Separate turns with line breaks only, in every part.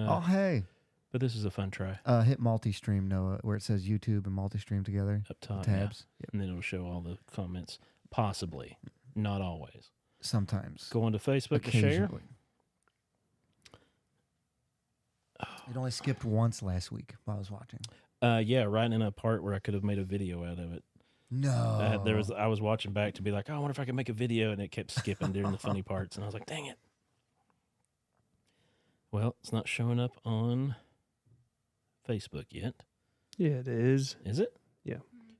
Oh, hey.
But this is a fun try.
Hit multi-stream, Noah, where it says YouTube and multi-stream together.
Up top,
tabs.
yeah. And then it'll show all the comments. Possibly. Not always.
Sometimes.
Go onto Facebook to share.
It only skipped once last week while I was watching.
Yeah, right in a part where I could have made a video out of it.
No.
I was watching back to be like, oh, I wonder if I could make a video, and it kept skipping during the funny parts, and I was like, dang it. Well, it's not showing up on Facebook yet.
Yeah, it is.
Is it?
Yeah.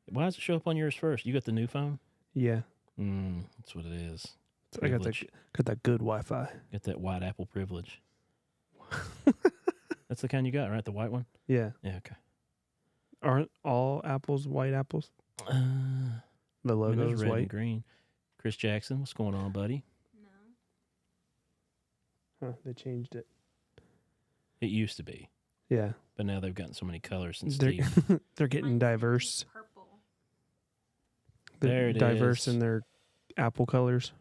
Why does it show up on yours first? You got the new phone?
Yeah.
That's what it is.
I got that good Wi-Fi.
Got that white apple privilege. That's the kind you got, right? The white one?
Yeah.
Yeah, okay.
Aren't all apples white apples? The logo is
red
white.
and green. Chris Jackson, what's going on, buddy?
Huh, they changed it.
It used to be,
Yeah.
but now they've gotten so many colors since
They're,
Steve.
they're getting diverse.
Purple.
There it
diverse
is.
in their apple colors.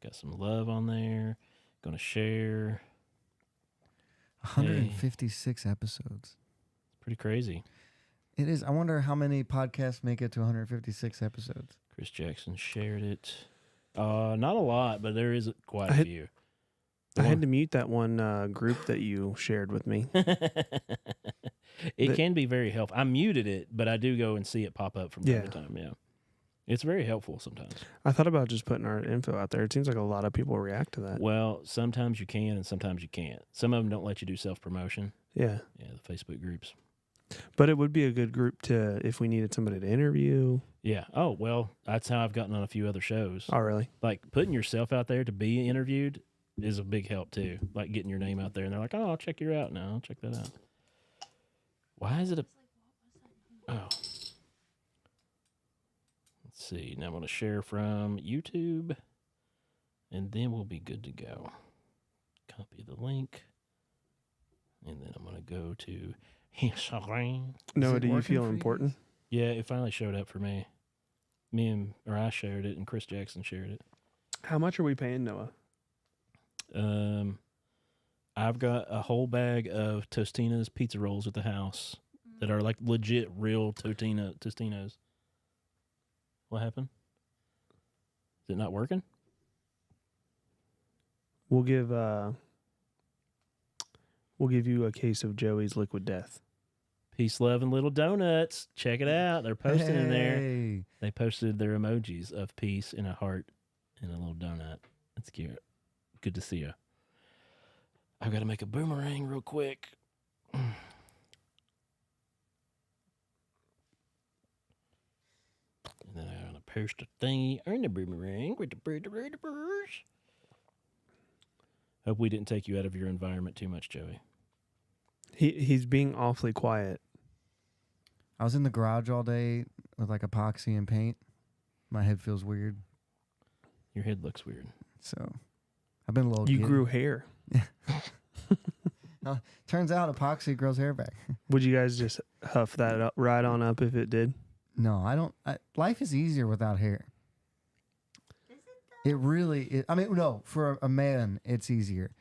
Got some love on there. Gonna share.
156 episodes.
Pretty crazy.
It is. I wonder how many podcasts make it to 156 episodes.
Chris Jackson shared it. Not a lot, but there is quite a few.
I had to mute that one group that you shared with me.
It can be very helpful. I muted it, but I do go and see it pop up from time to time. Yeah. It's very helpful sometimes.
I thought about just putting our info out there. It seems like a lot of people react to that.
Well, sometimes you can and sometimes you can't. Some of them don't let you do self-promotion.
Yeah.
Yeah, the Facebook groups.
But it would be a good group to, if we needed somebody to interview.
Yeah. Oh, well, that's how I've gotten on a few other shows.
Oh, really?
Like putting yourself out there to be interviewed is a big help too. Like getting your name out there and they're like, oh, I'll check you out now. I'll check that out. Why is it oh. Let's see. Now I'm going to share from YouTube and then we'll be good to go. Copy the link. And then I'm going to go to Instagram.
Noah, do you feel important?
Yeah, it finally showed up for me. I shared it and Chris Jackson shared it.
How much are we paying Noah?
I've got a whole bag of Tostina's pizza rolls at the house that are like legit real Tostinos. What happened? Is it not working?
We'll give you a case of Joey's Liquid Death.
Peace, love, and little donuts. Check it out. They're posting in there.
Hey.
They posted their emojis of peace and a heart and a little donut. That's cute. Good to see you. I've got to make a boomerang real quick. And then I'm going to post a thingy on the boomerang with the birds. Hope we didn't take you out of your environment too much, Joey.
He's being awfully quiet.
I was in the garage all day with like epoxy and paint. My head feels weird.
Your head looks weird.
So I've been a little
You
giddy.
grew hair.
Turns out epoxy grows hair back.
Would you guys just huff that up, right on up if it did?
No, I don't. Life is easier without hair. It really is. I mean, no, for a man, it's easier.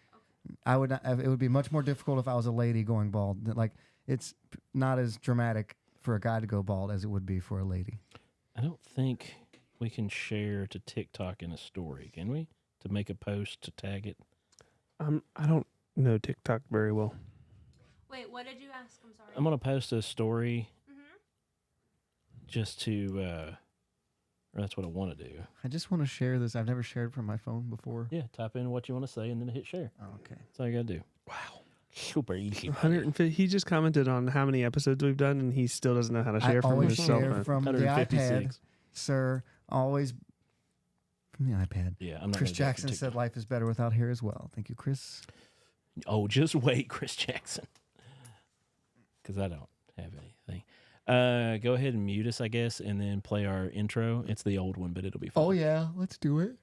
I would not, it would be much more difficult if I was a lady going bald. Like, it's not as dramatic for a guy to go bald as it would be for a lady.
I don't think we can share to TikTok in a story, can we? To make a post to tag it.
I don't know TikTok very well.
Wait, what did you ask? I'm sorry.
I'm going to post a story just to, or that's what I want to do.
I just want to share this. I've never shared from my phone before.
Yeah, type in what you want to say and then hit share.
Oh, okay.
That's all you got to do. Wow. Super easy.
150. He just commented on how many episodes we've done, and he still doesn't know how to share from
always
his cell
share
phone.
from the iPad, sir. Always from the iPad.
Yeah, I'm not.
Chris Jackson said life is better without hair as well. Thank you, Chris.
Oh, just wait, Chris Jackson. Because I don't have anything. Go ahead and mute us, I guess, and then play our intro. It's the old one, but it'll be fun.
Oh, yeah. Let's do it.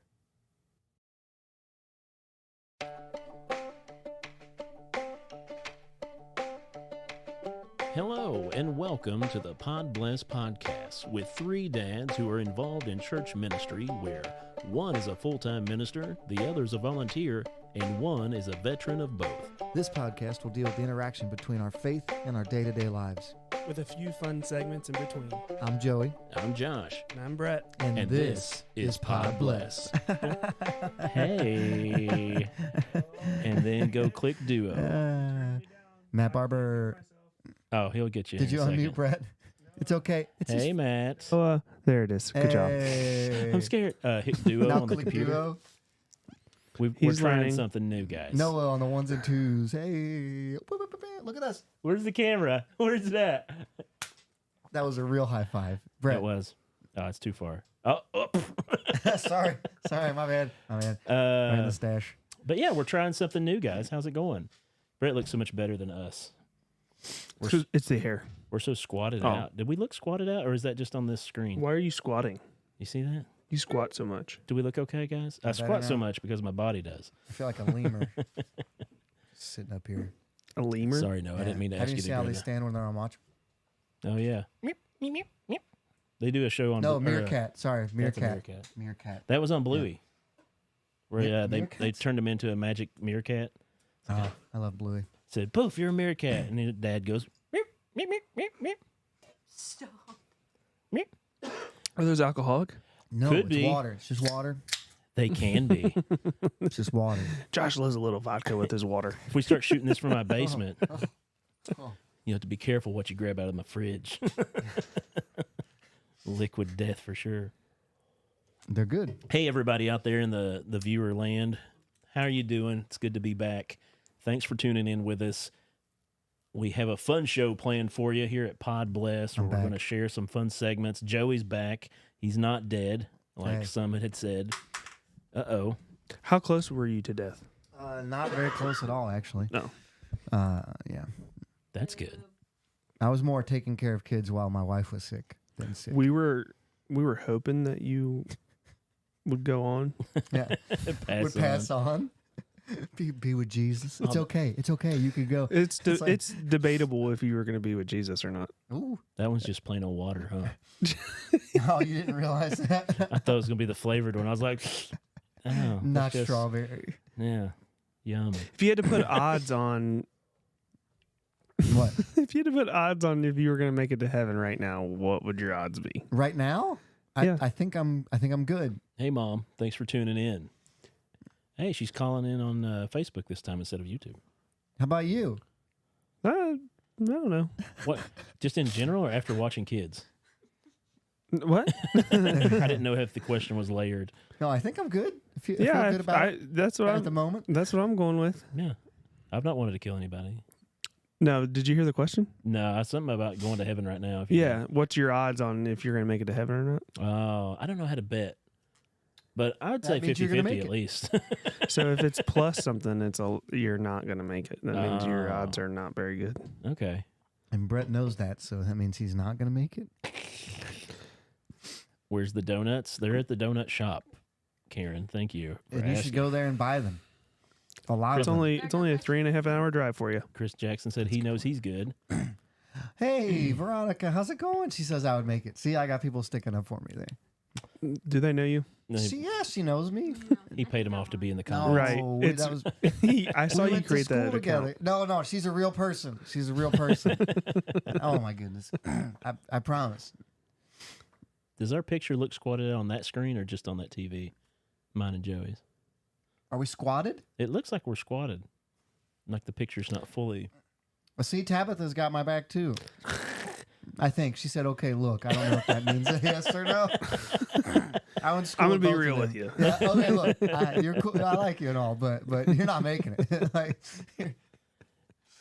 Hello, and welcome to the Pod Bless Podcast with three dads who are involved in church ministry where one is a full-time minister, the other is a volunteer, and one is a veteran of both.
This podcast will deal with the interaction between our faith and our day-to-day lives.
With a few fun segments in between.
I'm Joey.
I'm Josh.
And I'm Brett.
And this is Pod Bless.
Hey. And then go click duo.
Matt Barber.
Oh, he'll get you.
Did you
in a
unmute
second.
Brett? It's okay. It's
Hey, Matt.
Oh, there it is. Good job.
Hey.
I'm scared. Hit duo
Now
on the
click
computer.
duo.
We're
He's
trying
learning.
something new, guys.
Noah on the ones and twos. Hey. Look at us.
Where's the camera? Where's that?
That was a real high five. Brett.
That was. Oh, it's too far. Oh.
Sorry, my bad. Right in
Uh,
the stash.
but yeah, we're trying something new, guys. How's it going? Brett looks so much better than us.
It's the hair.
We're so squatted
Oh.
out. Did we look squatted out, or is that just on this screen?
Why are you squatting?
You see that?
You squat so much.
Do we look okay, guys? I
Better
squat so
now.
much because my body does.
I feel like a lemur sitting up here.
A lemur?
Sorry, no, I didn't mean to
Have
ask
you
you
see
to
how
go
they
there.
stand when they're on watch?
Oh yeah. Meep, meep, meep, meep. They do a show on
No,
Blu- or,
meerkat. Sorry,
that's a
meerkat. Meerkat.
That was on Bluey, where they
Meerkats?
turned him into a magic meerkat.
Oh, I love Bluey.
Said, "Poof, you're a meerkat," and then Dad goes, "Meep, meep, meep, meep, meep,
Stop.
meep."
Are those alcoholic?
No,
Could
it's
be.
water. It's just water.
They can be.
It's just water.
Josh loves a little vodka with his water.
If we start shooting this from my basement,
Oh.
you have to be careful what you grab out of my fridge. Liquid death for sure.
They're good.
Hey, everybody out there in the viewer land. How are you doing? It's good to be back. Thanks for tuning in with us. We have a fun show planned for you here at Pod Bless, where
I'm
we're
back.
going to share some fun segments. Joey's back. He's not dead, like
Hey.
some had said. Uh-oh.
How close were you to death?
Not very close at all, actually.
No.
Yeah.
That's good.
I was more taking care of kids while my wife was sick than sick.
We were hoping that you would go on.
Yeah. Would pass on. Be with Jesus. It's okay. It's okay. You could go.
It's
It's like-
it's debatable if you were going to be with Jesus or not.
Ooh.
That one's just plain old water, huh?
Oh, you didn't realize that?
I thought it was going to be the flavored one. I was like, oh.
Not
that's just-
strawberry.
Yeah. Yummy.
If you had to put odds on,
What?
if you had to put odds on if you were going to make it to heaven right now, what would your odds be?
Right now?
Yeah.
I think I'm good.
Hey, Mom. Thanks for tuning in. Hey, she's calling in on Facebook this time instead of YouTube.
How about you?
I don't know.
What? Just in general or after watching kids?
What?
I didn't know if the question was layered.
No, I think I'm good. I feel
Yeah,
good about it
that's what
at the
I'm.
moment.
That's what I'm going with.
Yeah. I've not wanted to kill anybody.
No, did you hear the question?
No, something about going to heaven right now. If you
Yeah. What's your odds on if you're going to make it to heaven or not?
Oh, I don't know how to bet. But I would
That
say
means you're gonna
50-50
make
at
it.
least.
So if it's plus something, you're not going to make it. That means your
Oh.
odds are not very good.
Okay.
And Brett knows that, so that means he's not going to make it.
Where's the donuts? They're at the donut shop. Karen, thank you. for
And you should
asking.
go there and buy them. A lot
It's
of them.
only a 3.5 hour drive for you.
Chris Jackson said he knows he's good.
Hey, Veronica, how's it going? She says I would make it. See, I got people sticking up for me there.
Do they know you?
No,
She knows me.
he paid him off to be in the
No,
comments.
Right.
wait, that was
I saw
we
you
went to
create
school
that
together.
account.
No, she's a real person. She's a real person. Oh my goodness. I promise.
Does our picture look squatted out on that screen or just on that TV? Mine and Joey's.
Are we squatted?
It looks like we're squatted. Like the picture's not fully.
Well, see, Tabitha's got my back too. I think she said, "Okay, look." I don't know if that means a yes or no. I went to school
I'm gonna
with
be
both of
real
them.
with you.
Yeah, okay, look, you're cool. I like you and all, but you're not making it. Like,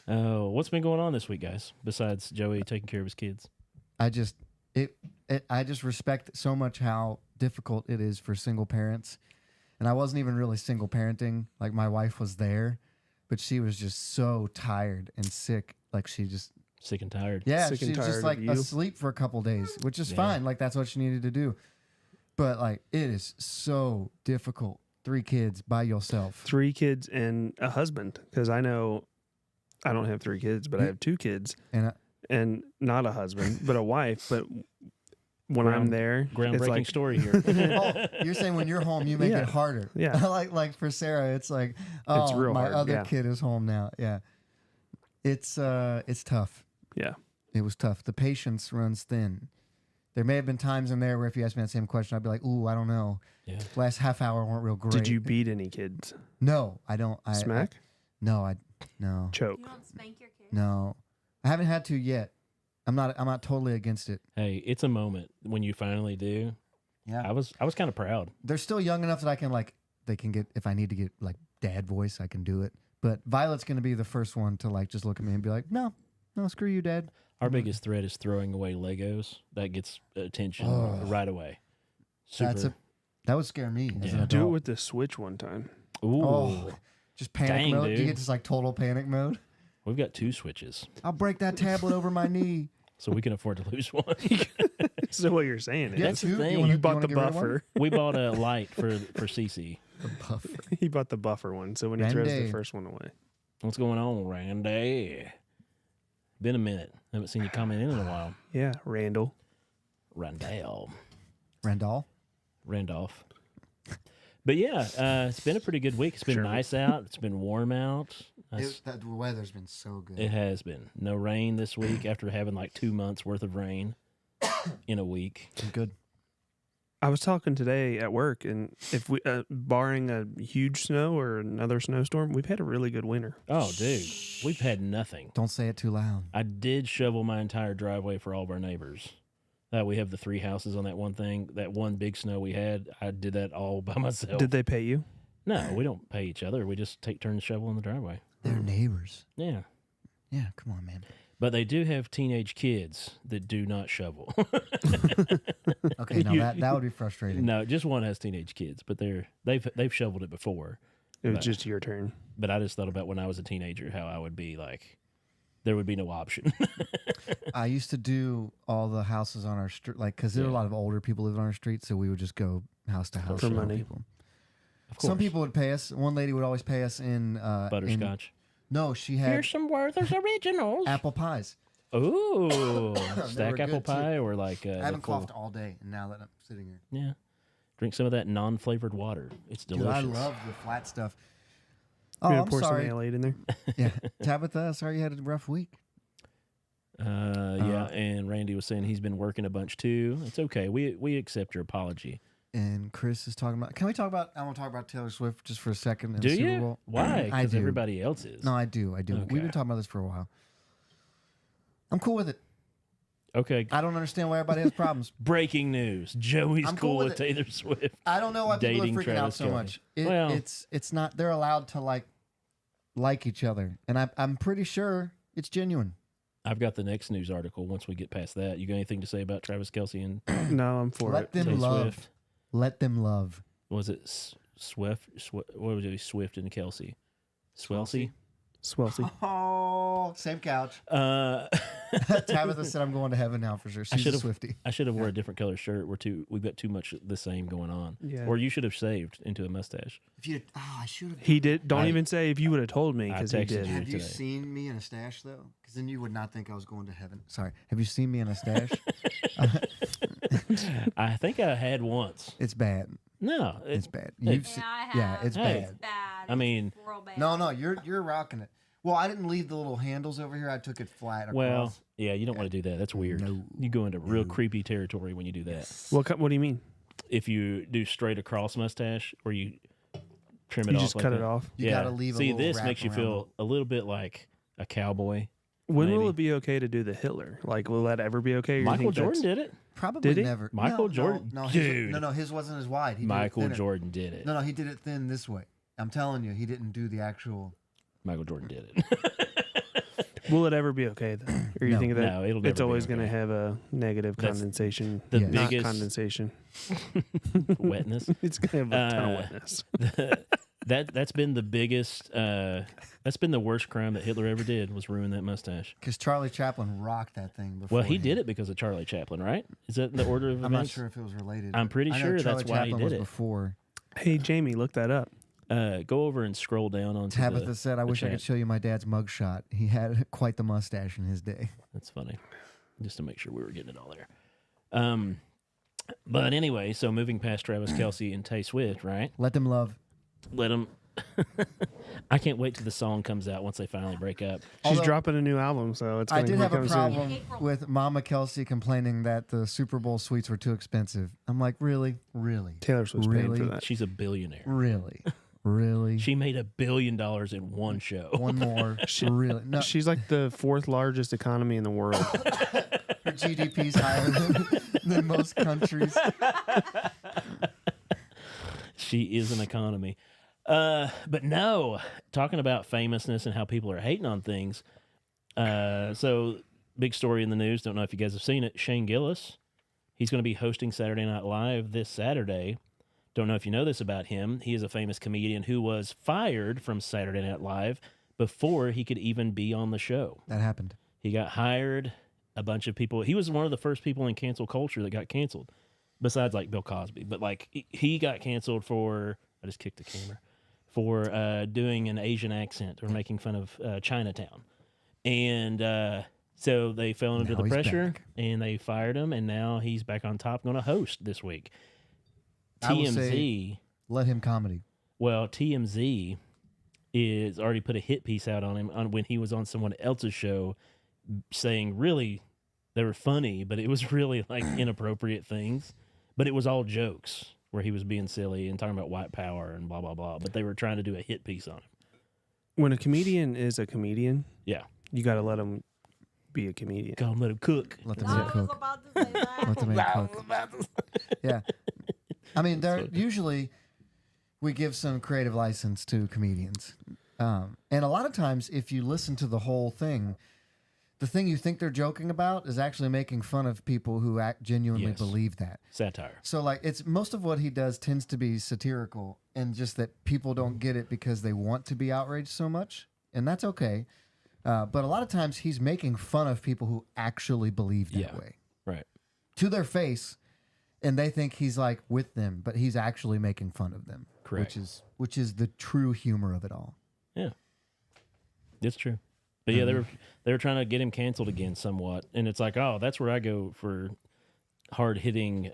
Oh, what's been going on this week, guys? Besides Joey taking care of his kids.
I just I just respect so much how difficult it is for single parents. And I wasn't even really single parenting. Like my wife was there, but she was just so tired and sick. Like she just
Sick and tired.
yeah,
Sick and
she's
tired
just
of
like
you.
asleep for a couple days, which is
Yeah.
fine. Like that's what she needed to do. But like it is so difficult. 3 kids by yourself.
3 kids and a husband. Because I know I don't have 3 kids, but I have 2 kids
And
and not a husband, but a wife. But when I'm there,
Groundbreaking
it's like,
story here.
Oh, you're saying when you're home, you make
Yeah.
it harder.
Yeah.
like for Sarah, it's like, oh,
It's real
my
hard,
other
yeah.
kid is home now. Yeah, it's tough.
Yeah.
It was tough. The patience runs thin. There may have been times in there where if you asked me that same question, I'd be like, ooh, I don't know.
Yeah.
Last half hour weren't real great.
Did you beat any kids?
No, I don't.
Smack?
No.
Choke.
You don't spank your kids?
No, I haven't had to yet. I'm not totally against it.
Hey, it's a moment when you finally do.
Yeah,
I was kind of proud.
they're still young enough that I can they can get, if I need to get like dad voice, I can do it. But Violet's gonna be the first one to like just look at me and be like, no, screw you, Dad.
Our biggest threat is throwing away Legos. That gets attention
Oh.
right away. Super.
That would scare me as an
Yeah.
adult.
Do it with the Switch one time.
Ooh.
Oh, just panic
Dang,
mode. You
dude.
get just like total panic mode.
We've got 2 Switches,
I'll break that tablet over my knee.
so we can afford to lose one.
So what you're saying
Yeah,
is
That's the
two?
thing.
you
wanna
bought the
get rid of one?
buffer.
We bought a light for Cece.
The buffer.
He bought the buffer one. So when he throws the
Randy.
first one away.
What's going on, Randy? Been a minute. Haven't seen you comment in a while.
Yeah, Randall.
Randall.
Randolph.
But yeah, it's been a pretty good week. It's been
Sure.
nice out. It's been warm out.
The weather's been so good.
It has been. No rain this week after having like 2 months worth of rain in a week.
It's been good.
I was talking today at work, and if we, barring a huge snow or another snowstorm, we've had a really good winter.
Oh, dude. We've had nothing.
Don't say it too loud.
I did shovel my entire driveway for all of our neighbors. We have the 3 houses on that one thing. That one big snow we had, I did that all by myself.
Did they pay you?
No, we don't pay each other. We just take turns shoveling the driveway.
They're neighbors.
Yeah.
Yeah, come on, man.
But they do have teenage kids that do not shovel.
Okay, now that would be frustrating.
No, just one has teenage kids, but they've shoveled it before.
It was
Right.
just your turn.
But I just thought about when I was a teenager how I would be like, there would be no option.
I used to do all the houses on our street, like, because there were a
Yeah.
lot of older people living on our street, so we would just go house to house
For
show
money.
People.
Of course.
Some people would pay us. One lady would always pay us in
Butterscotch.
No, she had
Here's some Werther's Originals.
apple pies.
Ooh,
They
stack
were
apple
good, too.
pie or like
I
the
haven't
full-
coughed all day, and now that I'm sitting here,
Yeah, drink some of that non-flavored water. It's
dude,
delicious.
I love the flat stuff.
You
Oh,
gonna
I'm
pour
sorry.
some Alate in there?
Yeah, Tabitha, sorry you had a rough week.
Yeah, and Randy was saying he's been working a bunch too. It's okay. We accept your apology.
And Chris is talking about. Can we talk about? I want to talk about Taylor Swift just for a second. And
Do
the Super
you?
Bowl.
Why?
I
Because
do.
everybody else is.
No, I do.
Okay.
We've been talking about this for a while. I'm cool with it.
Okay.
I don't understand why everybody has problems.
Breaking news: Joey's
I'm
cool
cool
with
with it.
Taylor Swift.
I don't know why people
Dating
are freaking out
Travis
so
Kelce.
much.
Well-
It's not. They're allowed to like each other, and I'm pretty sure it's genuine.
I've got the next news article. Once we get past that, you got anything to say about Travis Kelce and
No, I'm for
Let
it.
them
Taylor
love.
Swift?
Let them love.
Was it Swift? What was it? Swift and Kelsey? Swelsey?
Swelsey.
Oh, same couch. Tabitha said I'm going to heaven now for sure. She's a
should've-
Swiftie.
I should have wore a different color shirt. We've got too much the same going on.
Yeah.
Or you should have saved into a mustache.
If you, I should have.
He did. Don't
I-
even say if you would have told me
I
because he
texted
did.
you.
Have you
today.
seen me in a stash though? Because then you would not think I was going to heaven. Sorry. Have you seen me in a stash?
I think I had once.
It's bad.
No,
It's bad.
Hey.
You've
Yeah,
seen,
I have.
yeah, it's
Hey.
bad.
It's bad.
I mean-
It's real bad.
No, you're rocking it. Well, I didn't leave the little handles over here. I took it flat across.
well, yeah, you don't want to do that. That's weird.
No.
You go into real creepy territory when you do that.
What do you mean?
If you do straight across mustache, or you trim it
You
off,
just
like
cut it
that.
off.
You
yeah.
gotta leave a
See,
little
this
wrap
makes you
around
feel a little bit like a cowboy.
When will
Maybe.
it be okay to do the Hitler? Like, will that ever be okay? Or you
Michael
think
Jordan
that's-
did it.
Probably
Did he?
never.
Michael
No,
Jordan?
No,
Dude.
no, his wasn't as wide. He did it
Michael
thinner.
Jordan did it.
No, he did it thin this way. I'm telling you, he didn't do the actual.
Michael Jordan did it.
Will it ever be okay though? Or you
No.
think that
No, it'll
it's
never be
always going to
okay.
have a negative
That's
condensation?
the
Yes.
Not
biggest
condensation.
wetness.
It's going to have a ton of
Uh,
wetness.
That's been the biggest. That's been the worst crime that Hitler ever did was ruin that mustache.
Because Charlie Chaplin rocked that thing before.
Well, he did it because of Charlie Chaplin, right? Is that the order of
I'm not
events?
sure if it was related.
I'm
but
pretty
I know
sure
Charlie
that's why he
Chaplin
did
was
it.
before.
Hey, Jamie, look that up.
Go over and scroll down onto
Tabitha
the.
said, "I wish I
chat.
could show you my dad's mugshot. He had quite the mustache in his day."
That's funny. Just to make sure we were getting it all there. But anyway, so moving past Travis Kelce and Tay Swift, right?
Let them love.
Let them. I can't wait till the song comes out once they finally break up.
She's
Although-
dropping a new album, so it's
I
going to
did have a
come soon.
problem
In April.
with Mama Kelsey complaining that the Super Bowl suites were too expensive. I'm like, really? Really?
Taylor Swift's paying
Really?
for that.
She's a billionaire.
Really? Really?
She made $1 billion in one show.
One more. Really? No,
She's like the 4th largest economy in the world.
her GDP's higher than most countries.
She is an economy. But no, talking about famousness and how people are hating on things. So big story in the news. Don't know if you guys have seen it. Shane Gillis, he's going to be hosting Saturday Night Live this Saturday. Don't know if you know this about him. He is a famous comedian who was fired from Saturday Night Live before he could even be on the show.
That happened.
He got hired. A bunch of people. He was one of the first people in cancel culture that got canceled, besides like Bill Cosby. But like he got canceled for. I just kicked the camera. For doing an Asian accent or making fun of Chinatown. And so they fell under
Now
the
he's
pressure
back.
and they fired him. And now he's back on top, going to host this week.
I will
TMZ,
say- Let him comedy.
well, TMZ is already put a hit piece out on him on when he was on someone else's show saying really they were funny, but it was really like inappropriate things. But it was all jokes where he was being silly and talking about white power and blah, blah, blah. But they were trying to do a hit piece on him.
When a comedian is a comedian,
Yeah.
you got to let him be a comedian.
Go and let him cook.
Let the
I
man
was
cook.
about to say that.
Let the man cook. Yeah. I mean, they're usually we give some creative license to comedians. And a lot of times, if you listen to the whole thing, the thing you think they're joking about is actually making fun of people who genuinely
Yes.
believe that.
Satire.
So, like, it's most of what he does tends to be satirical, and just that people don't get it because they want to be outraged so much, and that's okay. But a lot of times, he's making fun of people who actually believe that
Yeah.
way
Right.
to their face, and they think he's like with them, but he's actually making fun of them.
Correct.
Which is the true humor of it all.
Yeah. It's true. But yeah, they were trying to get him canceled again somewhat. And it's like, oh, that's where I go for hard hitting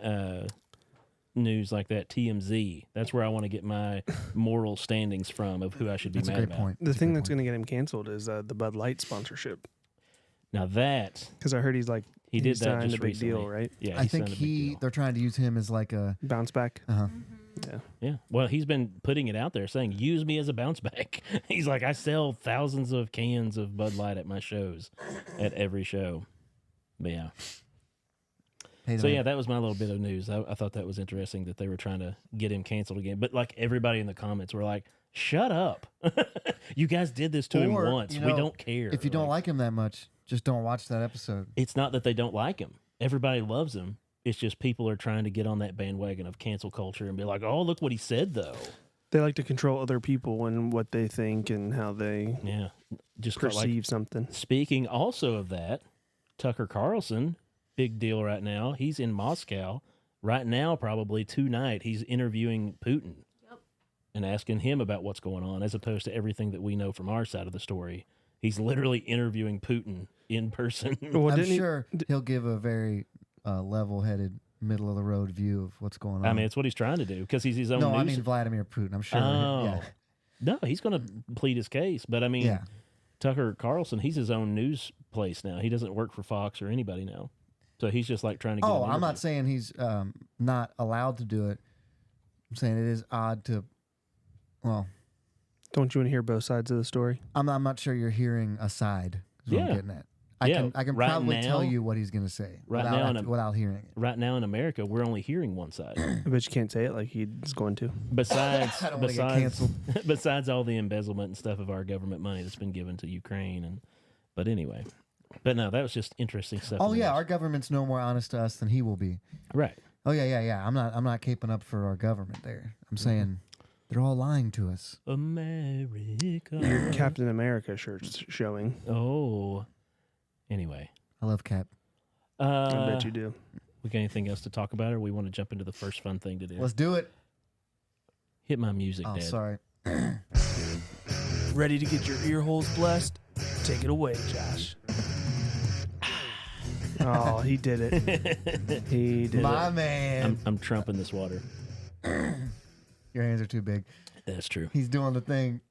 news like that, TMZ. That's where I want to get my moral standings from of who I should be
That's a
mad
great
about.
point.
The thing that's going to get him canceled is the Bud Light sponsorship.
Now that
Because I heard he's like,
he did that
signed
just
a big
recently.
deal, right?
Yeah,
I think
signed a big deal.
they're trying to use him as like a
Bounce back. Yeah.
Yeah. Well, he's been putting it out there saying, use me as a bounce back. He's like, I sell thousands of cans of Bud Light at my shows, at every show. But yeah.
hey,
So yeah, that was my little bit of news. I thought that was interesting that they were trying to get him canceled again. But like everybody in the comments were like, shut up. You guys did this to him
Or,
once.
you
We
know,
don't care.
if you don't like him that much, just don't watch that episode.
it's not that they don't like him. Everybody loves him. It's just people are trying to get on that bandwagon of cancel culture and be like, oh, look what he said, though.
They like to control other people and what they think and how they
Yeah. Just like,
perceive something.
speaking also of that, Tucker Carlson, big deal right now. He's in Moscow right now, probably tonight. He's interviewing Putin
Yep.
and asking him about what's going on, as opposed to everything that we know from our side of the story. He's literally interviewing Putin in person.
Well,
I'm
didn't he-
sure he'll give a very level-headed, middle-of-the-road view of what's going on.
I mean, it's what he's trying to do because he's his own
no, I
news.
mean Vladimir Putin. I'm sure.
Oh.
Yeah.
No, he's going to plead his case. But I mean,
Yeah.
Tucker Carlson, he's his own news place now. He doesn't work for Fox or anybody now. So he's just like trying to get
Oh,
an
I'm not
interview.
saying he's not allowed to do it. I'm saying it is odd to. Well,
Don't you want to hear both sides of the story?
I'm not sure you're hearing a side. Is what I'm
Yeah.
getting at.
Yeah,
I can
right
probably tell
now-
you what he's going to say
right
without,
now in a-
without hearing it.
Right now in America, we're only hearing one side.
I bet you can't say it like he's going to.
Besides,
I don't wanna get
besides,
canceled.
besides all the embezzlement and stuff of our government money that's been given to Ukraine, but anyway, but no, that was just interesting stuff.
Oh
in the
yeah,
news.
our government's no more honest to us than he will be.
right.
Oh yeah. I'm not caping up for our government there. I'm saying they're all lying to us.
America.
Your Captain America shirt's showing.
Oh, anyway,
I love Cap.
I bet you do.
We got anything else to talk about, or we want to jump into the first fun thing to do?
Let's do it.
Hit my music,
Oh,
Dad.
sorry.
Ready to get your ear holes blessed? Take it away, Josh. Oh, he did it. He did
My
it.
man.
I'm trumping this water.
Your hands are too big.
That's true.
He's doing the thing.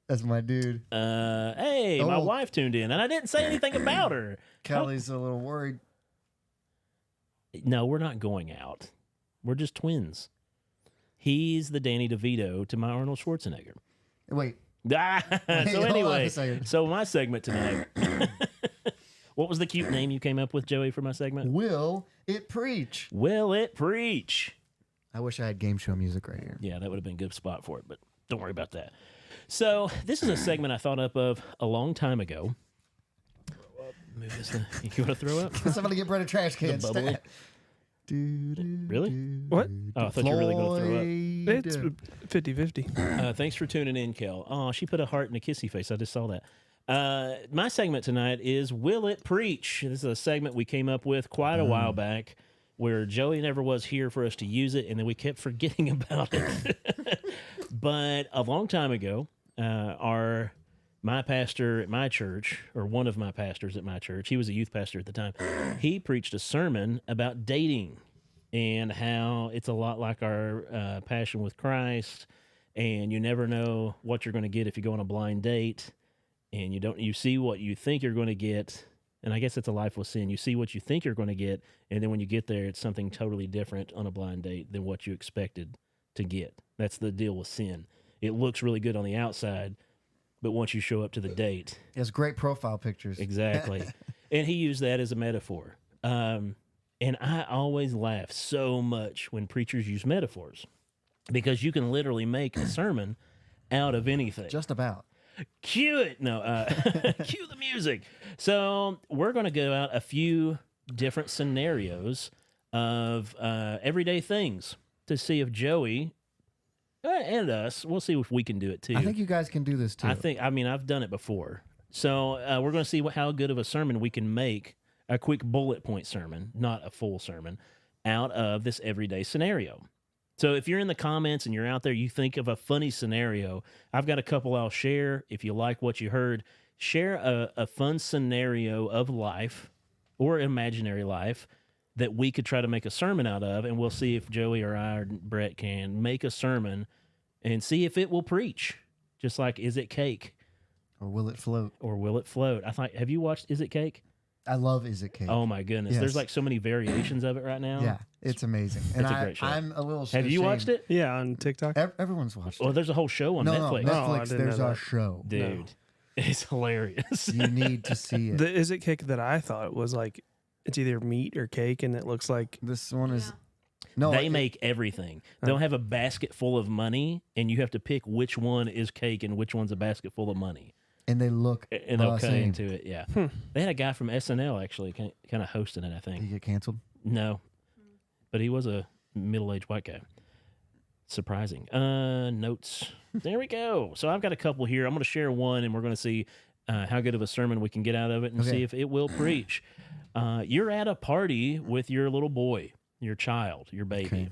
That's my dude.
Hey, my
Oh.
wife tuned in, and I didn't say anything about her.
Kelly's a little worried.
No, we're not going out. We're just twins. He's the Danny DeVito to my Arnold Schwarzenegger.
Wait.
Ah,
Wait,
so
hold on a
anyway,
second.
so my segment tonight. What was the cute name you came up with, Joey, for my segment?
Will it preach?
Will it preach?
I wish I had game show music right here.
Yeah, that would have been a good spot for it, but don't worry about that. So this is a segment I thought up of a long time ago. Move this. You want to throw up?
Somebody get Brett a trash can.
The bubbly?
Stat.
Really?
What?
Oh, I thought you were really going to throw up.
It's 50-50.
Thanks for tuning in, Kel. Oh, she put a heart and a kissy face. I just saw that. My segment tonight is Will It Preach? This is a segment we came up with quite a while back where Joey never was here for us to use it, and then we kept forgetting about it. But a long time ago, my pastor at my church, or one of my pastors at my church, he was a youth pastor at the time, he preached a sermon about dating and how it's a lot like our passion with Christ, and you never know what you're going to get if you go on a blind date, and you see what you think you're going to get, and I guess it's a life with sin. You see what you think you're going to get, and then when you get there, it's something totally different on a blind date than what you expected to get. That's the deal with sin. It looks really good on the outside, but once you show up to the date,
He has great profile pictures.
exactly. And he used that as a metaphor. And I always laugh so much when preachers use metaphors because you can literally make a sermon out of anything.
Just about.
Cue it. No, cue the music. So we're going to go out a few different scenarios of everyday things to see if Joey and us, we'll see if we can do it too.
I think you guys can do this too.
I mean, I've done it before. So we're going to see how good of a sermon we can make, a quick bullet point sermon, not a full sermon, out of this everyday scenario. So if you're in the comments and you're out there, you think of a funny scenario, I've got a couple I'll share. If you like what you heard, share a fun scenario of life or imaginary life that we could try to make a sermon out of, and we'll see if Joey or I or Brett can make a sermon and see if it will preach. Just like Is It Cake?
Or will it float?
Or Will It Float? Have you watched Is It Cake?
I love Is It Cake?
Oh my goodness.
Yes.
There's like so many variations of it right now.
Yeah, it's amazing. And
It's a great show.
I'm a little
Have you watched it?
Yeah, on TikTok.
Everyone's watched
Well,
it.
there's a whole show on
No,
Netflix.
No, I
Netflix,
didn't
there's
know
our
that.
show.
Dude, it's hilarious.
You need to see it.
The Is It Cake that I thought was like, it's either meat or cake, and it looks like
This one is...
Yeah.
No,
They make everything. They'll have a basket full of money, and you have to pick which one is cake and which one's a basket full of money.
and they look
And they'll cut
same.
into it. Yeah. They had a guy from SNL actually kind of hosting it, I
Did
think.
he get canceled?
No, but he was a middle-aged white guy. Surprising. Notes. There we go. So I've got a couple here. I'm going to share one, and we're going to see how good of a sermon we can get out of it and
Okay.
see if it will preach. You're at a party with your little boy, your child, your baby.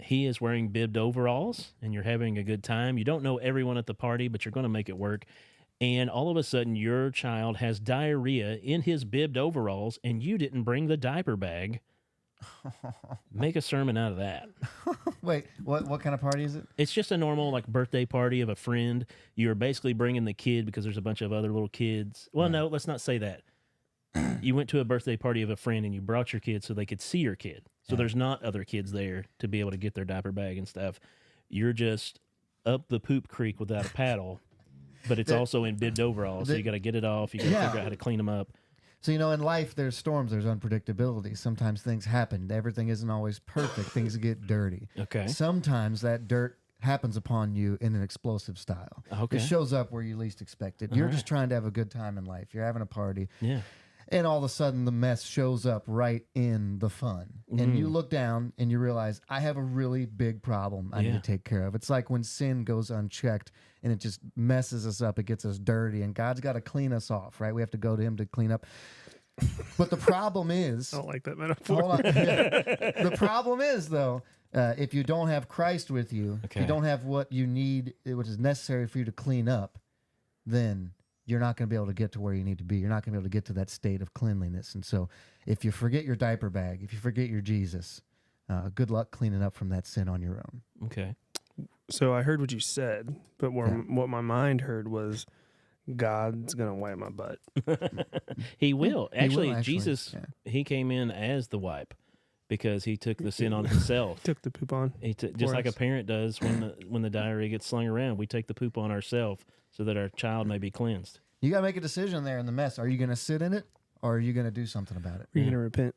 He is wearing bibbed overalls, and you're having a good time. You don't know everyone at the party, but you're going to make it work. And all of a sudden, your child has diarrhea in his bibbed overalls, and you didn't bring the diaper bag. Make a sermon out of that.
Wait, what kind of party is it?
It's just a normal like birthday party of a friend. You're basically bringing the kid because there's a bunch of other little kids. Well, no, let's not say that. You went to a birthday party of a friend and you brought your kid so they could see your kid. So there's not other kids there to be able to get their diaper bag and stuff. You're just up the poop creek without a paddle, but it's also in bibbed overalls. So you got to get it off. You got to
Yeah.
figure out how to clean them up.
So, you know, in life, there's storms, there's unpredictability. Sometimes things happen. Everything isn't always perfect. Things get dirty.
Okay.
Sometimes that dirt happens upon you in an explosive style.
Okay.
It shows up where you least expect it. You're just trying to have a good time in life. You're having a party.
Yeah.
And all of a sudden, the mess shows up right in the fun. And you look down and you realize, I have a really big problem I need
Yeah.
to take care of. It's like when sin goes unchecked and it just messes us up. It gets us dirty. And God's got to clean us off, right? We have to go to Him to clean up. But the problem is,
I don't like that metaphor.
hold on. The problem is, though, if you don't have Christ with you, if
Okay.
you don't have what you need, which is necessary for you to clean up, then you're not going to be able to get to where you need to be. You're not going to be able to get to that state of cleanliness. And so if you forget your diaper bag, if you forget your Jesus, good luck cleaning up from that sin on your own.
Okay.
So I heard what you said, but
Yeah.
what my mind heard was God's gonna wipe my butt.
He will.
He will,
Actually, Jesus,
yeah.
he came in as the wipe because he took the sin on himself.
Took the poop on.
Just like a
us.
parent does when the diarrhea gets slung around. We take the poop on ourselves so that our child may be cleansed.
You got to make a decision there in the mess. Are you going to sit in it or are you going to do something about it?
Are you
Yeah.
gonna repent?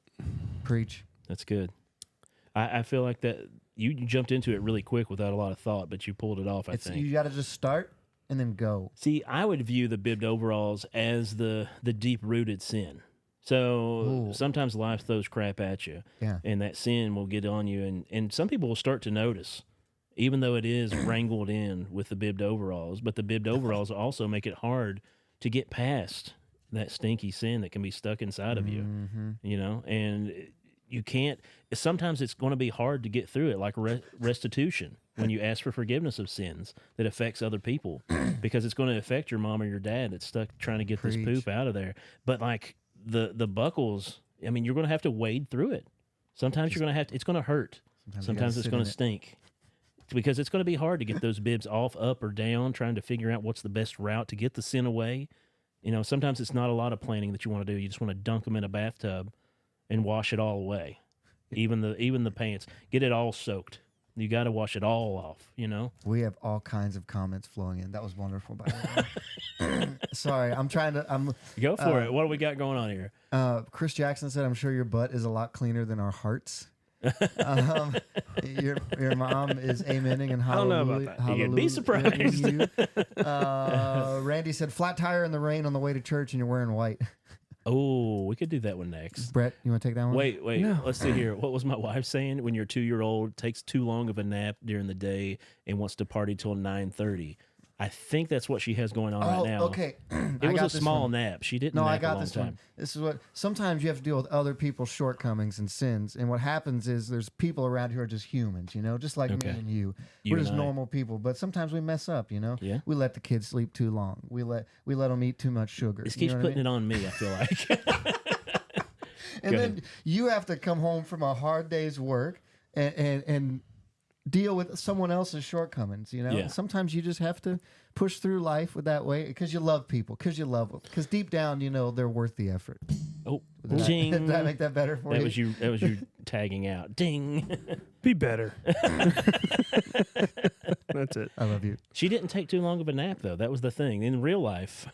Preach.
That's good. I feel like that you jumped into it really quick without a lot of thought, but you pulled it off, I think.
You got to just start and then go.
See, I would view the bibbed overalls as the deep-rooted sin. So
Ooh.
sometimes life throws crap at you,
Yeah.
and that sin will get on you, and some people will start to notice, even though it is wrangled in with the bibbed overalls. But the bibbed overalls also make it hard to get past that stinky sin that can be stuck inside of you,
Mm-hmm.
you know, and you can't. Sometimes it's going to be hard to get through it, like restitution when you ask for forgiveness of sins that affects other people, because it's going to affect your mom or your dad that's stuck trying to get this
Preach.
poop out of there. But like the buckles, I mean, you're going to have to wade through it. Sometimes you're going to have to. It's going to hurt. Sometimes it's going to stink. Because it's going to be hard to get those bibs off, up, or down, trying to figure out what's the best route to get the sin away. You know, sometimes it's not a lot of planning that you want to do. You just want to dunk them in a bathtub and wash it all away, even the pants. Get it all soaked. You got to wash it all off. You know.
We have all kinds of comments flowing in. That was wonderful, by the way. Sorry, I'm trying to.
Go for it. What do we got going on here?
Chris Jackson said, "I'm sure your butt is a lot cleaner than our hearts." Your mom is amening and
I don't know about
hallelujah.
that.
You'd be surprised.
you. Randy said, "Flat tire in the rain on the way to church, and you're wearing white."
Oh, we could do that one next.
Brett, you want to take that one?
Wait.
No.
Let's see here. What was my wife saying? When your 2-year-old takes too long of a nap during the day and wants to party till 9:30. I think that's what she has going on right now.
okay.
It was a small nap. She didn't
No,
nap
I
a
got
long
this
time.
one. This is what sometimes you have to deal with other people's shortcomings and sins, and what happens is there's people around who are just humans, you know, just like
Okay.
me and you.
You
We're
and
just
I.
normal people, but sometimes we mess up, you know.
Yeah.
We let the kids sleep too long. We let them eat too much sugar.
This
you
keeps
know what I
putting
mean?
it on me, I feel like.
And
Go
then
ahead.
you have to come home from a hard day's work and deal with someone else's shortcomings, you know.
Yeah.
Sometimes you just have to push through life with that way because you love people, because you love them, because deep down you know they're worth the effort.
Oh,
Did
ding.
did that make that better for
That
you?
was you tagging out. Ding.
Be better. That's it.
I love you.
She didn't take too long of a nap though. That was the thing. In real life.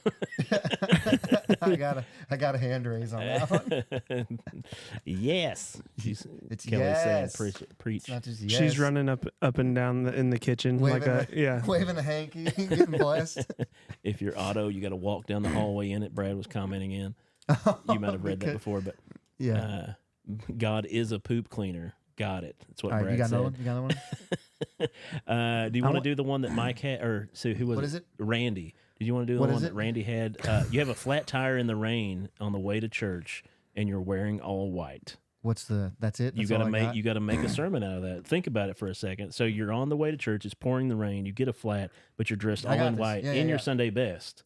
I got a hand raise on that one.
Yes. She's
It's
Kelly
yes.
saying preach.
It's not just yes.
She's running up and down in the kitchen
Waving
like a
waving a hanky, getting blessed.
If you're Otto, you got to walk down the hallway in it. Brad was commenting in. You might have read that
Because-
before, but
Yeah.
God is a poop cleaner. Got it. That's what
All right,
Brad
you got
said.
another one? You got another one?
Do you
I
want to
want-
do the one that Mike had, or so who was
What
it?
is it?
Randy. Did you want to do the
What
one
is
that
it?
Randy had? You have a flat tire in the rain on the way to church, and you're wearing all white.
That's it?
You
That's
got to
all I
make
got?
you got to make a sermon out of that. Think about it for a second. So you're on the way to church. It's pouring the rain. You get a flat, but you're dressed
I
all
got
in
this.
white
Yeah,
in
yeah,
your
yeah.
Sunday best.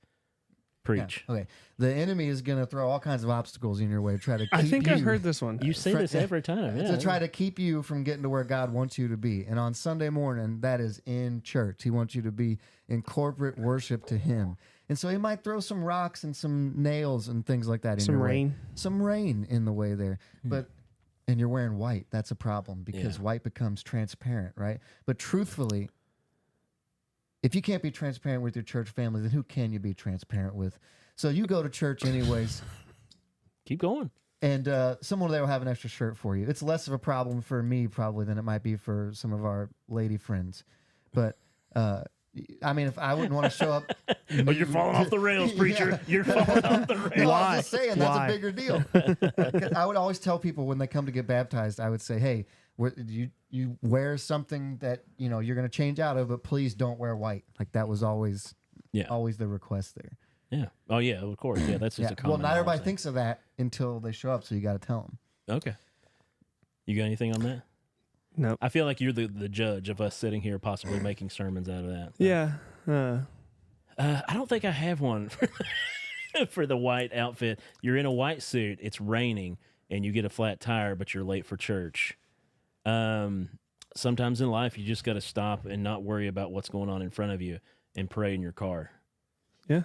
Preach.
Yeah. Okay. The enemy is going to throw all kinds of obstacles in your way to try to keep
I think
you,
I've heard this one.
You say this every time. Yeah.
to try to keep you from getting to where God wants you to be. And on Sunday morning, that is in church. He wants you to be in corporate worship to Him. And so He might throw some rocks and some nails and things like that in
Some
your way.
rain.
Some rain in the way there. And you're wearing white. That's a problem because
Yeah.
white becomes transparent, right? But truthfully, if you can't be transparent with your church family, then who can you be transparent with? So you go to church anyways.
Keep going.
And someone there will have an extra shirt for you. It's less of a problem for me probably than it might be for some of our lady friends. But I mean, if I wouldn't want to show up,
Oh, you're falling off the rails, preacher.
Yeah.
You're falling off the rails.
no, I'm just saying that's
Why?
a bigger deal. 'Cause I would always tell people when they come to get baptized, I would say, "Hey, you wear something that you're going to change out of, but please don't wear white." Like that was always the request there.
Yeah. Oh, yeah. Of course. Yeah. That's just
Yeah.
a common.
Well, not everybody
thing.
thinks of that until they show up, so you got to tell them.
Okay. You got anything on that?
Nope.
I feel like you're the judge of us sitting here possibly making sermons out of that.
Yeah.
I don't think I have one for the white outfit. You're in a white suit. It's raining, and you get a flat tire, but you're late for church. Sometimes in life, you just got to stop and not worry about what's going on in front of you and pray in your car.
Yeah.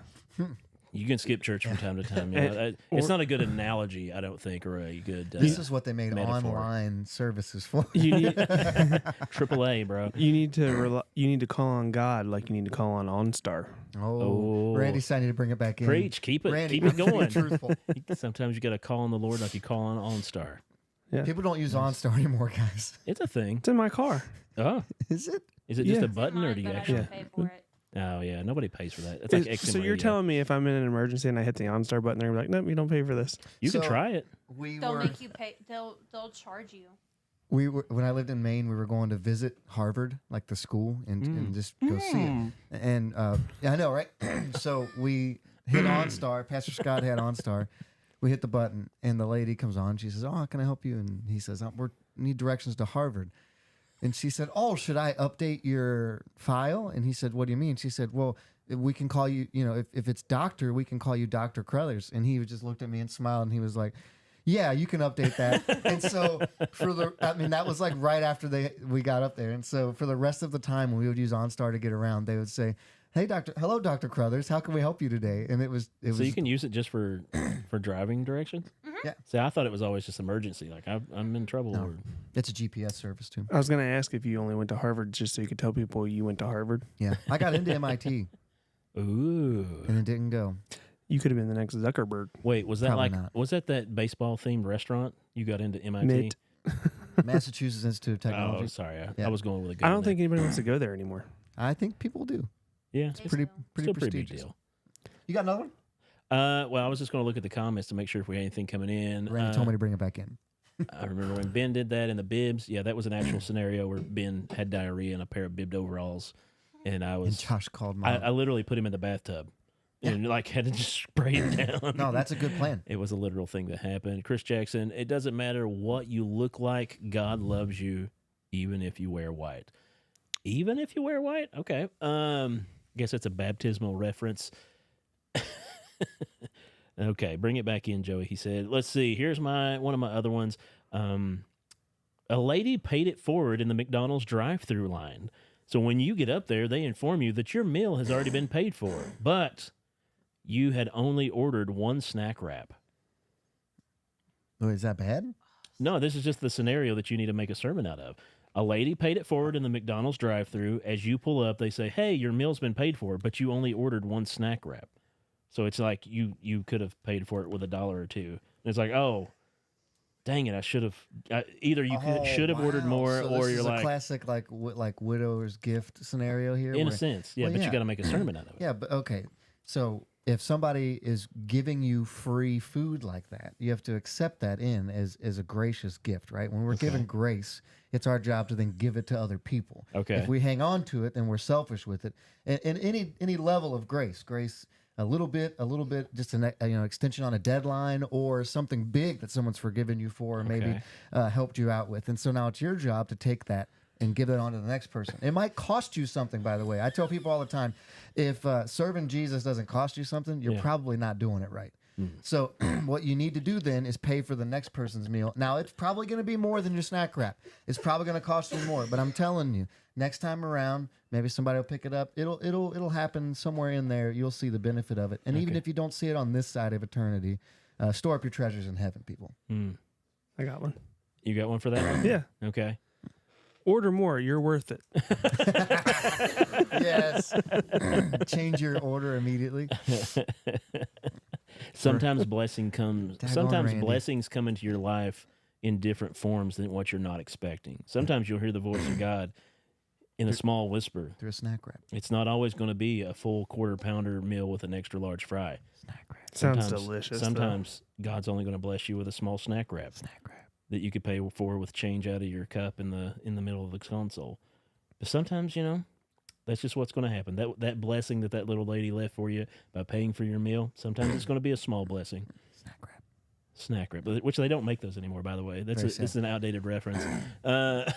You can skip church from time to time. You know? It's not a good analogy, I don't think, or a good
This is what they made
metaphor.
online services for.
You need
AAA, bro.
you need to call on God like you need to call on OnStar.
Oh, Randy said I need to bring it back in.
Preach, keep it
Randy,
keep it
I'm being
going.
truthful.
Sometimes you got to call on the Lord like you call on OnStar.
Yeah.
People don't use OnStar anymore, guys.
It's a thing.
It's in my car.
Oh,
Is it?
is it just
Yeah.
a button, or do you
But I
actually?
don't pay for it.
Oh yeah, nobody pays for that. It's like XM
So you're
Radio.
telling me if I'm in an emergency and I hit the OnStar button, they're like, nope, you don't pay for this.
You can
So-
try it.
They'll make you pay. They'll charge you.
We were when I lived in Maine. We were going to visit Harvard, like the school, and just go see it. And yeah, I know, right? So we hit OnStar. Pastor Scott had OnStar. We hit the button, and the lady comes on. She says, "Oh, how can I help you?" And he says, "We need directions to Harvard." And she said, "Oh, should I update your file?" And he said, "What do you mean?" She said, "Well, we can call you. You know, if it's doctor, we can call you Dr. Crothers." And he just looked at me and smiled, and he was like, "Yeah, you can update that." And so that was like right after we got up there. And so for the rest of the time when we would use OnStar to get around, they would say, hello, Dr. Crothers, how can we help you today? And it was
So you can use it just for driving directions.
Yeah.
See, I thought it was always just emergency. Like I'm in trouble.
No.
Or,
it's a GPS service too.
I was going to ask if you only went to Harvard just so you could tell people you went to Harvard.
Yeah, I got into MIT
ooh.
and it didn't go.
You could have been the next Zuckerberg.
Wait, was that
Probably
like
not.
was that baseball themed restaurant you got into MIT?
MIT.
Massachusetts Institute of Technology.
Oh, sorry. I
Yeah.
was going with a good.
I don't
one
think anybody wants to go there anymore.
I think people do.
there. Yeah,
They
Pretty
do.
pretty
still a pretty big
prestigious.
deal.
You got another one?
Well, I was just going to look at the comments to make sure if we had anything coming in.
Randy told me to bring it back in.
I remember when Ben did that in the bibs. Yeah, that was an actual scenario where Ben had diarrhea in a pair of bibbed overalls, and I
And
was
Josh called mom.
I literally put him in the bathtub and like had to just spray it down.
No, that's a good plan.
It was a literal thing that happened. Chris Jackson, it doesn't matter what you look like, God loves you even if you wear white. Even if you wear white? Okay. Guess that's a baptismal reference. Okay, bring it back in, Joey. He said, let's see, here's one of my other ones. A lady paid it forward in the McDonald's drive-through line. So when you get up there, they inform you that your meal has already been paid for, but you had only ordered one snack wrap.
Oh, is that bad?
No, this is just the scenario that you need to make a sermon out of. A lady paid it forward in the McDonald's drive-thru. As you pull up, they say, hey, your meal's been paid for, but you only ordered one snack wrap. So it's like you could have paid for it with $1 or $2. And it's like, oh, dang it, I should have. Either you should have ordered more,
So
or
this
you're
is
like,
a classic like widow's gift scenario here.
in a
where-
sense, yeah,
Well,
but
yeah.
you got to make a sermon out of it.
Yeah, but okay. So if somebody is giving you free food like that, you have to accept that as a gracious gift, right? When we're given grace, it's our job to then give it to other people.
Okay.
If we hang on to it, then we're selfish with it. And any level of grace, a little bit, just an extension on a deadline or something big that someone's forgiven you for, or maybe helped you out with. And so now it's your job to take that and give it on to the next person. It might cost you something, by the way. I tell people all the time, if serving Jesus doesn't cost you something, you're probably not doing it right. So what you need to do then is pay for the next person's meal. Now, it's probably going to be more than your snack wrap. It's probably going to cost you more, but I'm telling you, next time around, maybe somebody will pick it up. It'll happen somewhere in there. You'll see the benefit of it. And even if you don't see it on this side of eternity, store up your treasures in heaven, people.
I got one.
You got one for that?
Yeah.
Okay.
Order more. You're worth it.
Yes. Change your order immediately.
Sometimes blessing comes.
Daggone
Sometimes
Randy.
blessings come into your life in different forms than what you're not expecting. Sometimes you'll hear the voice of God in a small whisper.
Through a snack wrap.
It's not always going to be a full quarter pounder meal with an extra large fry.
Snack wrap.
Sounds
Sometimes-
delicious. though.
Sometimes God's only going to bless you with a small snack wrap
Snack wrap.
that you could pay for with change out of your cup in the middle of the console. But sometimes, that's just what's going to happen. That blessing that little lady left for you by paying for your meal, sometimes it's going to be a small blessing.
Snack wrap.
Snack wrap, which they don't make those anymore, by the way.
Very
This is an outdated reference.
Got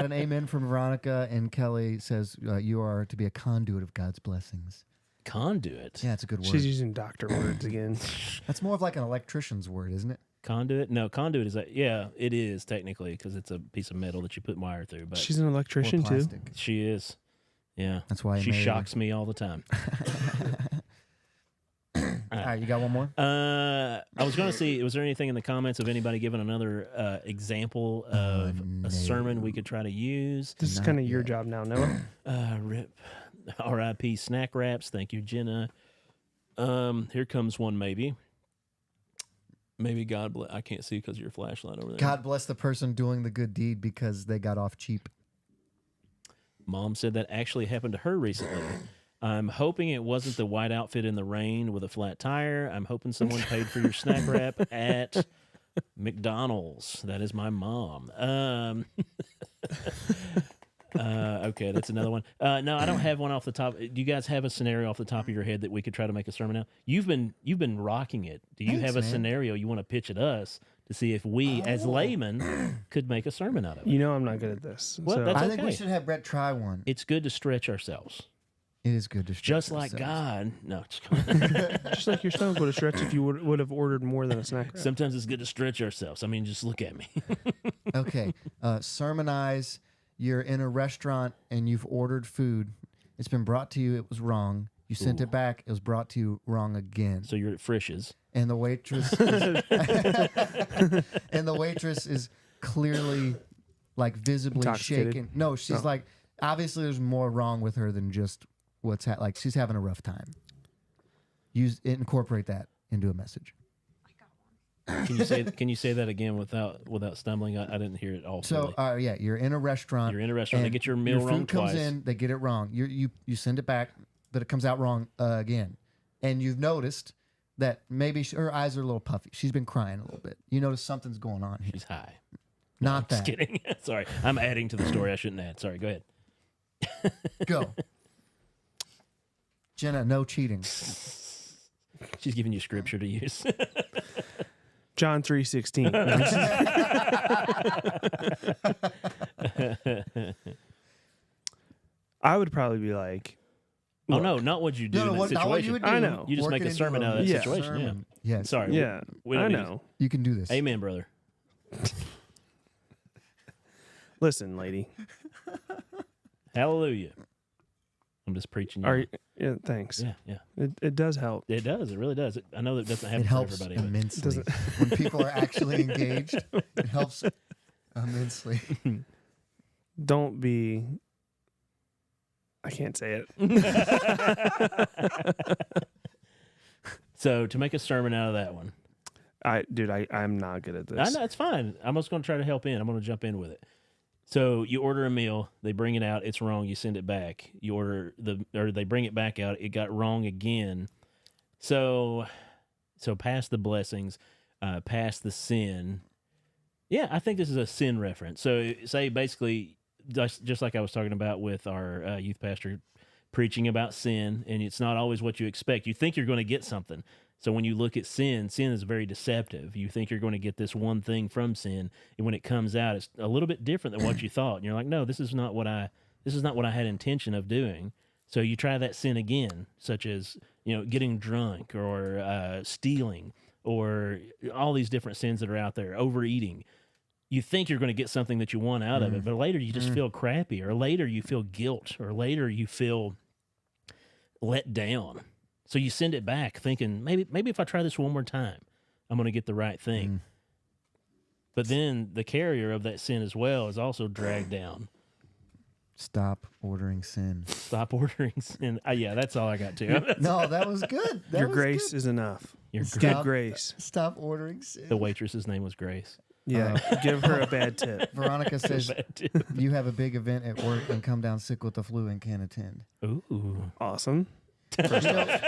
an amen from Veronica, and Kelly says you are to be a conduit of God's blessings.
Conduit.
Yeah, it's a good word.
She's using doctor words again.
That's more of like an electrician's word, isn't it?
Conduit? No, conduit is yeah, it is technically because it's a piece of metal that you put wire through. But
She's an
Or
electrician too.
plastic.
she is. Yeah.
That's why I
She
married her.
shocks me all the time.
All right, you got one more?
I was going to see, was there anything in the comments of anybody giving another example of
no.
a sermon we could try to use?
This is
Not
kind of your
yet.
job now, Noah.
Rip. R.I.P. Snack Wraps. Thank you, Jenna. Here comes one maybe. Maybe God bless. I can't see because of your flashlight over there.
God bless the person doing the good deed because they got off cheap.
Mom said that actually happened to her recently. I'm hoping it wasn't the white outfit in the rain with a flat tire. I'm hoping someone paid for your snack wrap at McDonald's. That is my mom. Okay, that's another one. No, I don't have one off the top. Do you guys have a scenario off the top of your head that we could try to make a sermon out? You've been rocking it. Do you
Thanks,
have a
man.
scenario you want to pitch at us to see if we, as laymen, could make a sermon out of it?
You know I'm not good at this.
Well,
so-
that's
I think we
okay.
should have Brett try one.
It's good to stretch ourselves,
It is good to stretch
just like
ourselves.
God. No, just kidding.
just like your stomach would have stretched if you would have ordered more than a snack wrap.
Sometimes it's good to stretch ourselves. I mean, just look at me.
Okay, sermonize. You're in a restaurant and you've ordered food. It's been brought to you. It was wrong. You sent
Ooh.
it back. It was brought to you wrong again.
So you're at Frisch's.
And the waitress and the waitress is clearly like visibly
Intoxicated.
shaken. No, she's
Oh.
like obviously there's more wrong with her than just what's like she's having a rough time. Incorporate that into a message.
Can you say that again without stumbling? I didn't hear it all.
So
fully.
yeah, you're in a restaurant.
You're in a restaurant. They
and
get your meal
food
wrong
comes
twice.
in, they get it wrong. You send it back, but it comes out wrong again. And you've noticed that maybe her eyes are a little puffy. She's been crying a little bit. You notice something's going on here.
She's high.
Not
Just
that.
kidding. Sorry, I'm adding to the story. I shouldn't add. Sorry. Go ahead.
Go. Jenna, no cheating.
She's giving you scripture to use.
John 3:16. I would probably be like,
Oh
look,
no, not what you do in that
not what
situation.
you would do.
I know.
You just
Work
make
it
a
into
sermon out of that
Yeah.
situation.
sermon.
Yeah.
Yes.
Sorry.
Yeah,
we
I
don't need-
know.
You can do this.
Amen, brother.
Listen, lady.
Hallelujah. I'm just preaching.
Are you, yeah, thanks.
Yeah, yeah.
It does help.
It does. It really does. I know that doesn't happen
It
for
helps
everybody. But
immensely.
Doesn't-
When people are actually engaged, it helps immensely.
Don't be. I can't say it.
So to make a sermon out of that one,
I'm not good at this.
I know it's fine. I'm just going to try to help in. I'm going to jump in with it. So you order a meal, they bring it out, it's wrong, you send it back. You order they bring it back out, it got wrong again. So past the blessings, past the sin. Yeah, I think this is a sin reference. So say basically, just like I was talking about with our youth pastor preaching about sin, and it's not always what you expect. You think you're going to get something. So when you look at sin is very deceptive. You think you're going to get this one thing from sin, and when it comes out, it's a little bit different than what you thought. And you're like, no, this is not what I had intention of doing. So you try that sin again, such as getting drunk or stealing or all these different sins that are out there, overeating. You think you're going to get something that you want out of it, but later you just feel crappy, or later you feel guilt, or later you feel let down. So you send it back thinking, maybe if I try this one more time, I'm going to get the right thing. But then the carrier of that sin as well is also dragged down.
Stop ordering sin.
Stop ordering sin. Yeah, that's all I got too.
No, that was good. That
Your
was
grace
good.
is enough.
Your
Stop.
Good grace.
Stop ordering sin.
The waitress's name was Grace.
Yeah, give her a bad tip.
Veronica says
Bad tip.
you have a big event at work and come down sick with the flu and can't attend.
Awesome.
You know,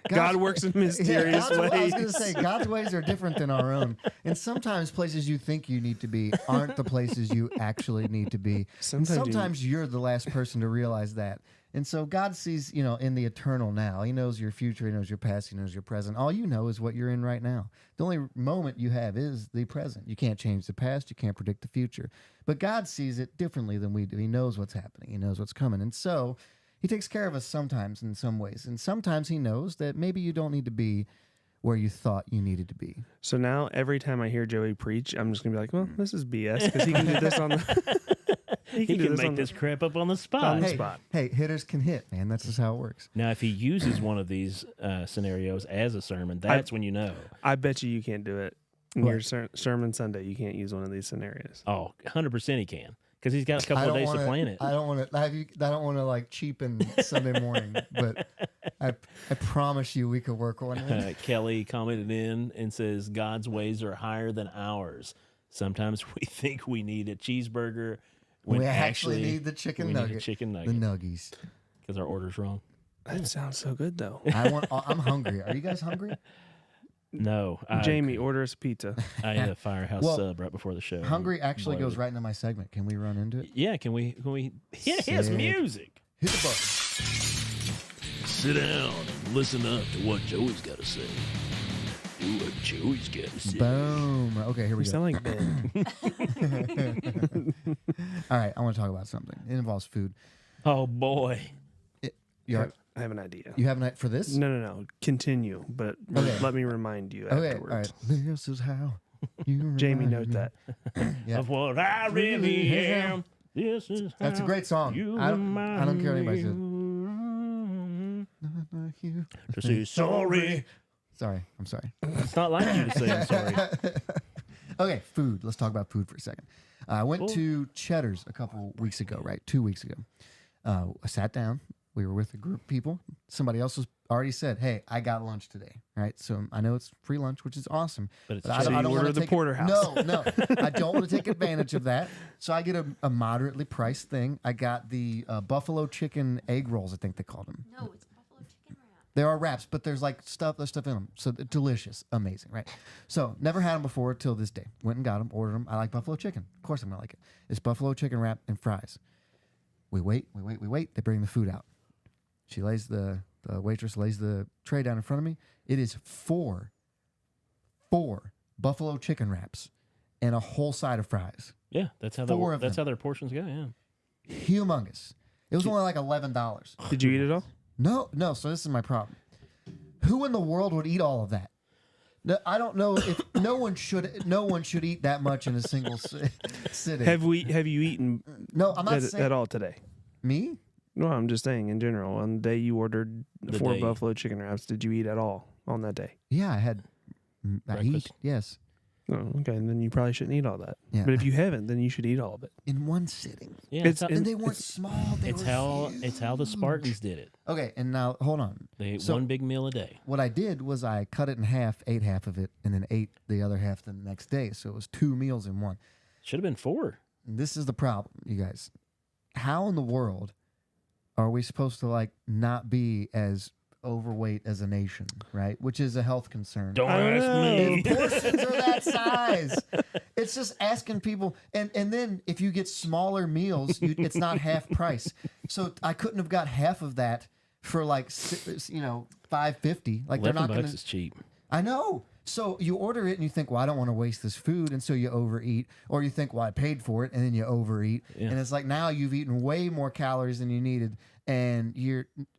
God works in mysterious
I was going to
ways.
say, God's ways are different than our own. And sometimes places you think you need to be aren't the places you actually need to be. And sometimes you're the last person to realize that. And so God sees, in the eternal now. He knows your future. He knows your past. He knows your present. All you know is what you're in right now. The only moment you have is the present. You can't change the past. You can't predict the future. But God sees it differently than we do. He knows what's happening. He knows what's coming. And so he takes care of us sometimes in some ways, and sometimes he knows that maybe you don't need to be where you thought you needed to be.
So now every time I hear Joey preach, I'm just gonna be like, well, this is BS because he can do this on the.
He can make this crap up on the spot.
On the
Hey,
spot.
hey, hitters can hit, man. That's just how it works.
Now, if he uses one of these scenarios as a sermon, that's when you know.
I bet you can't do it in
What?
your sermon Sunday. You can't use one of these scenarios.
Oh, 100% he can. Because he's got a couple of days to plan it.
I don't want to. I don't want to like cheapen Sunday morning, but I promise you we could work on it.
Kelly commented in and says, God's ways are higher than ours. Sometimes we think we need a cheeseburger when
We actually need the
we
chicken
need a
nugget,
chicken
the
nugget
nuggies.
because our order's wrong.
That sounds so good though.
I'm hungry. Are you guys hungry?
No.
Jamie, order us a pizza.
I had a Firehouse
Well,
sub right before the show.
Hungry actually goes
Bloated.
right into my segment. Can we run into it?
Yeah, can we hit his
Sick.
music?
Hit the button.
Sit down and listen up to what Joey's got to say. Do what Joey's got to say.
Boom. Okay, here we
We
go.
sound like Ben.
All right, I want to talk about something. It involves food.
Oh boy.
I have an idea.
You have a night for this?
No. Continue, but
Okay.
let me remind you
Okay, all
afterwards.
right. This is how you
Jamie,
remind
note
me.
that.
Yeah.
Of what I really am. This is
That's a
how
great song.
you
I don't care what anybody says.
remind
Not like you.
me to say sorry.
Sorry, I'm sorry.
It's not like you to say I'm sorry.
Okay, food. Let's talk about food for a second. I went
Cool.
to Cheddar's a couple weeks ago, right? 2 weeks ago. I sat down. We were with a group of people. Somebody else was already said, "Hey, I got lunch today." Right? So I know it's free lunch, which is awesome.
But it's
But
just-
So you
wanna
order the
take
porterhouse.
No, I don't want to take advantage of that. So I get a moderately priced thing. I got the buffalo chicken egg rolls. I think they called them.
No, it's buffalo chicken wrap.
There are wraps, but there's stuff in them. So they're delicious, amazing, right? So never had them before till this day. Went and got them, ordered them. I like buffalo chicken. Of course I'm gonna like it. It's buffalo chicken wrap and fries. We wait. They bring the food out. She lays the waitress lays the tray down in front of me. It is four buffalo chicken wraps and a whole side of fries.
Yeah, that's how
Four of
that's
them.
how their portions go. Yeah.
Humongous. It was only like $11.
Did you eat it all?
No. So this is my problem. Who in the world would eat all of that? No, I don't know if no one should eat that much in a single sitting.
Have you eaten
No, I'm not saying
at all today?
me.
No, I'm just saying in general. On the day you ordered
The
4
day.
buffalo chicken wraps, did you eat at all on that day?
Yeah, I had. I eat.
Breakfast?
Yes,
Oh, okay. Then you probably shouldn't eat all that.
Yeah.
But if you haven't, then you should eat all of it.
in one sitting,
Yeah,
It's-
it's, how,
and they weren't small. They
it's
were
how
huge.
it's how the Spartans did it.
Okay, and now hold on.
They ate
So-
one big meal a day.
What I did was I cut it in half, ate half of it, and then ate the other half the next day. So it was 2 meals in one.
Should have been 4.
And this is the problem, you guys. How in the world are we supposed to not be as overweight as a nation, right? Which is a health concern.
Don't
I don't
ask
know.
me.
If portions are that size, it's just asking people. And then if you get smaller meals, it's not half price. So I couldn't have got half of that for $5.50. Like they're not going
$11
to.
is cheap.
I know. So you order it and you think, well, I don't want to waste this food, and so you overeat, or you think, well, I paid for it, and then you overeat,
Yeah.
and it's like now you've eaten way more calories than you needed, and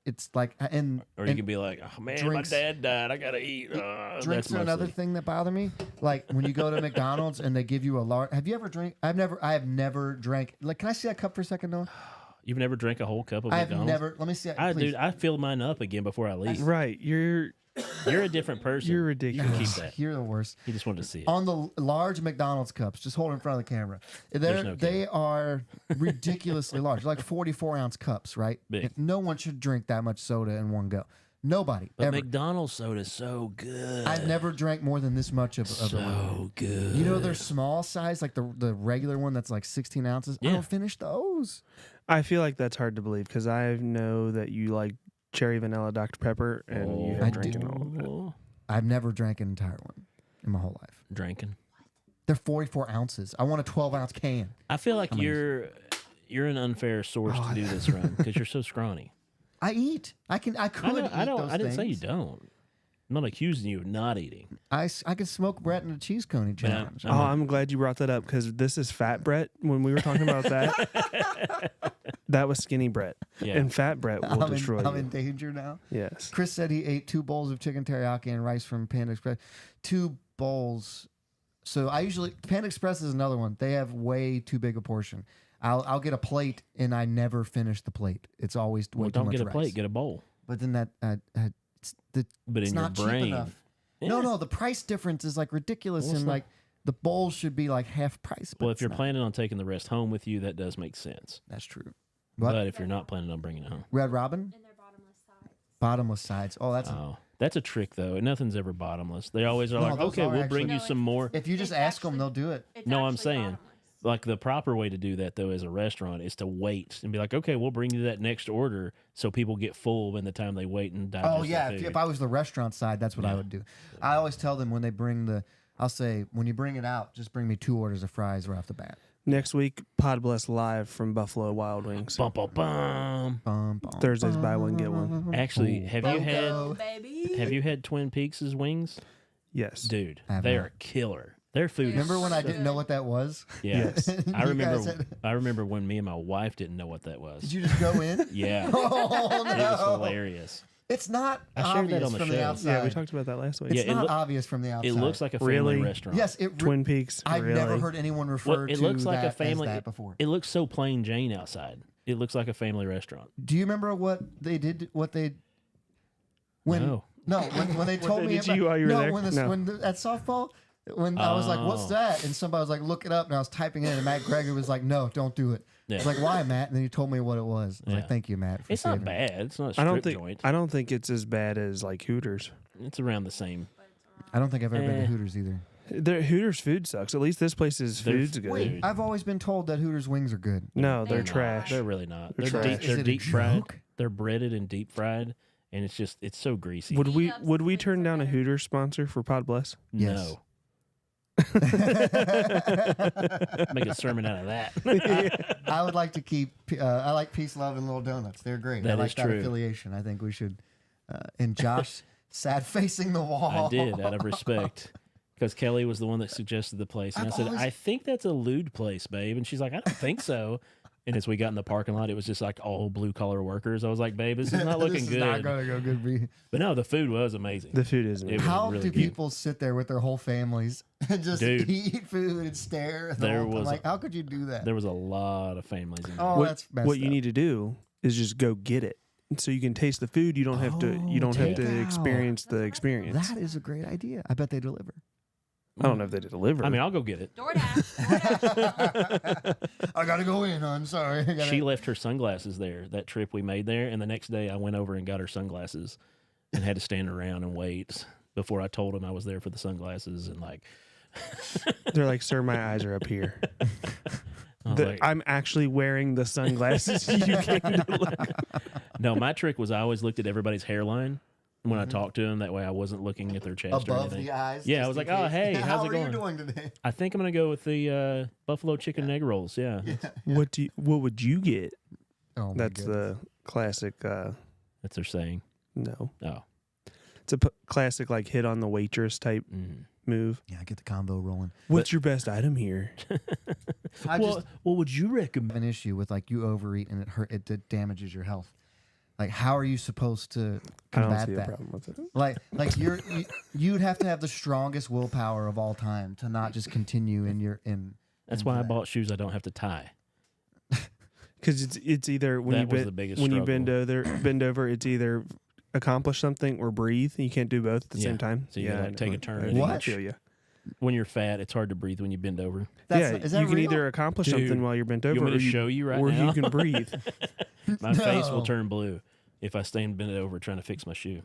it's like and
Or you
and
can be like, oh man,
drinks-
my dad died. I gotta eat.
drinks
That's
are another
mostly.
thing that bother me. Like when you go to McDonald's and they give you a large. Have you ever drank? I have never drank. Like, can I see that cup for a second, Noah?
You've never drank a whole cup of
I have
McDonald's?
never. Let me see.
I
please.
dude, I fill mine up again before I leave.
Right. You're
You're a different person.
You're
You
ridiculous.
can keep that.
You're the worst.
He just wanted to see it.
On the large McDonald's cups, just hold it in front of the camera. They are ridiculously large, like 44-ounce cups, right?
Big.
No one should drink that much soda in one go. Nobody
But
ever.
McDonald's soda is so good.
I've never drank more than this much of it.
so good.
You know, they're small size, like the regular one that's like 16 ounces. I
Yeah.
don't finish those.
I feel like that's hard to believe because I know that you like cherry vanilla Dr. Pepper and you
I
have
do.
drinking all of it.
I've never drank an entire one in my whole life.
Drinking.
They're 44 ounces. I want a 12-ounce can.
I feel like
How many?
you're an unfair source to do this from because you're so scrawny.
I eat. I could
I
eat
don't.
those
I didn't say you
things.
don't. I'm not accusing you of not eating.
I can smoke Brett in a cheese coney
But
challenge.
Oh, I'm glad you brought that up because this is Fat Brett. When we were talking about that, That was skinny Brett.
Yeah.
And fat Brett will destroy
I'm
you.
in danger now.
Yes.
Chris said he ate 2 bowls of chicken teriyaki and rice from Panda Express. 2 bowls. So I usually Panda Express is another one. They have way too big a portion. I'll get a plate and I never finish the plate. It's always way
Well,
too
don't
much
get a
rice.
plate, get a bowl.
But then that
But
it's
in your
not cheap
brain,
enough.
yeah.
No, the price difference is like ridiculous,
Well, it's
and
not-
like the bowl should be like half price. But
Well, if
it's
you're
not.
planning on taking the rest home with you, that does make sense.
That's true. What?
But if you're not planning on bringing it home,
Red Robin,
And their bottomless sides.
bottomless sides. Oh,
that's a trick though. Nothing's ever bottomless. They always are
No,
like,
those
okay,
are
we'll
actually-
bring you
No,
some more.
if you just
It's
ask them,
actually-
they'll do it.
It's
No, I'm
actually
saying,
bottomless.
Like the proper way to do that though, as a restaurant, is to wait and be like, okay, we'll bring you that next order, so people get full in the time they wait and digest.
Oh yeah,
the
if,
food.
if I was the restaurant side, that's what I
Yeah.
would do. I always tell them when they bring I'll say when you bring it out, just bring me 2 orders of fries right off the bat.
Next week, Pod Bless live from Buffalo Wild Wings.
Bum, bum, bum.
Bum, bum,
Thursdays, buy one, get one.
Actually,
Ooh.
have you had
Bunko.
Baby.
Twin Peaks' wings,
Yes.
dude?
I have
They
not.
are killer. Their food.
Remember when I
So
didn't know what that was?
Yeah,
Yes.
I
You
remember.
guys had-
I remember when me and my wife didn't know what that was.
Did you just go in?
Yeah,
Oh
it was
no!
hilarious.
It's not
I shared that
obvious
on the
from
show.
the outside.
Yeah, we talked about that last week.
It's
Yeah, it
not
loo-
obvious from the outside.
It looks like a family
Really?
restaurant.
Yes, it.
Twin Peaks.
I've
really?
never heard anyone refer
Well, it
to
looks like
that
a family.
as that before.
It looks so plain Jane outside. It looks like a family restaurant.
Do you remember what they did? What they when
No.
when they told
they
me
did to you while you were
no
there?
when
No.
at softball when I was like, "What's
Oh.
that?" and somebody was like, "Look it up," and I was typing in, and Matt Greger was like, "No, don't do it."
Yeah.
I was like, "Why, Matt?" And then he told me what it was. I was
Yeah.
like, "Thank you, Matt." For
It's not
saving me."
bad. It's not a
I
strip
don't think.
joint.
I don't think it's as bad as like Hooters.
It's around the same.
I don't think I've ever been
Eh.
to Hooters either.
Hooters food sucks. At least this place's
Their
food's good.
Wait.
I've always been told that Hooters wings are good.
No, they're
They're not.
trash.
They're really not.
They're
They're
trash.
deep.
Is
They're
it a
deep fried.
joke?
They're breaded and deep fried, and it's so greasy.
Would we
Peanuts
would we
and
turn
things are
down a
better.
Hooters sponsor for Pod Bless?
Yes.
No. Make a sermon out of that.
I would like to keep. I like Peace, Love, and Little Donuts. They're great. I
That
like
is
that
true.
affiliation. I think we should. And Josh sat facing the wall.
I did out of respect. Because Kelly was the one that suggested the place. And
I've
I said,
always-
I think that's a lewd place, babe. And she's like, I don't think so. And as we got in the parking lot, it was just like all blue collar workers. I was like, babe, this is not looking
this is
good.
not gonna go good for you.
But no, the food was amazing.
The food is
It
amazing.
was
How
really
do
good.
people sit there with their whole families and just
Dude.
eat food and stare? At the
There
whole time?
was
like, how could you do that?
There was a lot of families in there.
Oh,
what,
that's messed
what you
up.
need to do is just go get it, so you can taste the food. You don't have to. You don't have
take
to
out.
experience the experience.
That is a great idea. I bet they deliver.
I don't know if they deliver.
I mean, I'll go get it.
DoorDash.
I gotta go in. I'm sorry. I gotta-
She left her sunglasses there that trip we made there. And the next day I went over and got her sunglasses and had to stand around and wait before I told him I was there for the sunglasses. And like,
they're like, "Sir, my eyes are up here.
I was like,
I'm actually wearing the sunglasses you came to look."
no, my trick was I always looked at everybody's hairline when I talked to them. That way I wasn't looking at their chest or
Mm-hmm. above
anything.
the eyes.
Yeah, I
just
was
in
like, oh,
case.
hey, how's
how
it
are you doing today?
I think I'm going to go with the buffalo chicken egg rolls. Yeah.
What would you get?
Oh, my
That's
goodness.
the classic.
That's their saying.
No,
Oh.
it's a classic like hit on the waitress type
Mm.
move.
Yeah, get the combo rolling.
What's your best item here?
I
Well,
just
what would you recommend?
have an issue with like you overeat and it damages your health. Like, how are you supposed to
I don't
combat
see a
that?
problem with it.
Like you'd have to have the strongest willpower of all time to not just continue in your in.
That's
into
why I
that.
bought shoes I don't have to tie.
Because it's either when
That
you
was
bend,
the biggest
when you
struggle.
bend over, it's either accomplish something or breathe. You can't do both at the
Yeah.
same time.
So you gotta,
I
like, take a
know.
turn
I
and
do
What?
feel you.
When you're fat, it's hard to breathe when you bend over.
Is that
you can
real?
either accomplish
Dude,
something while you're bent over,
You want
or
me to show you right
or
now?
you can breathe.
My face will
No.
turn blue if I stand bent over trying to fix my shoe.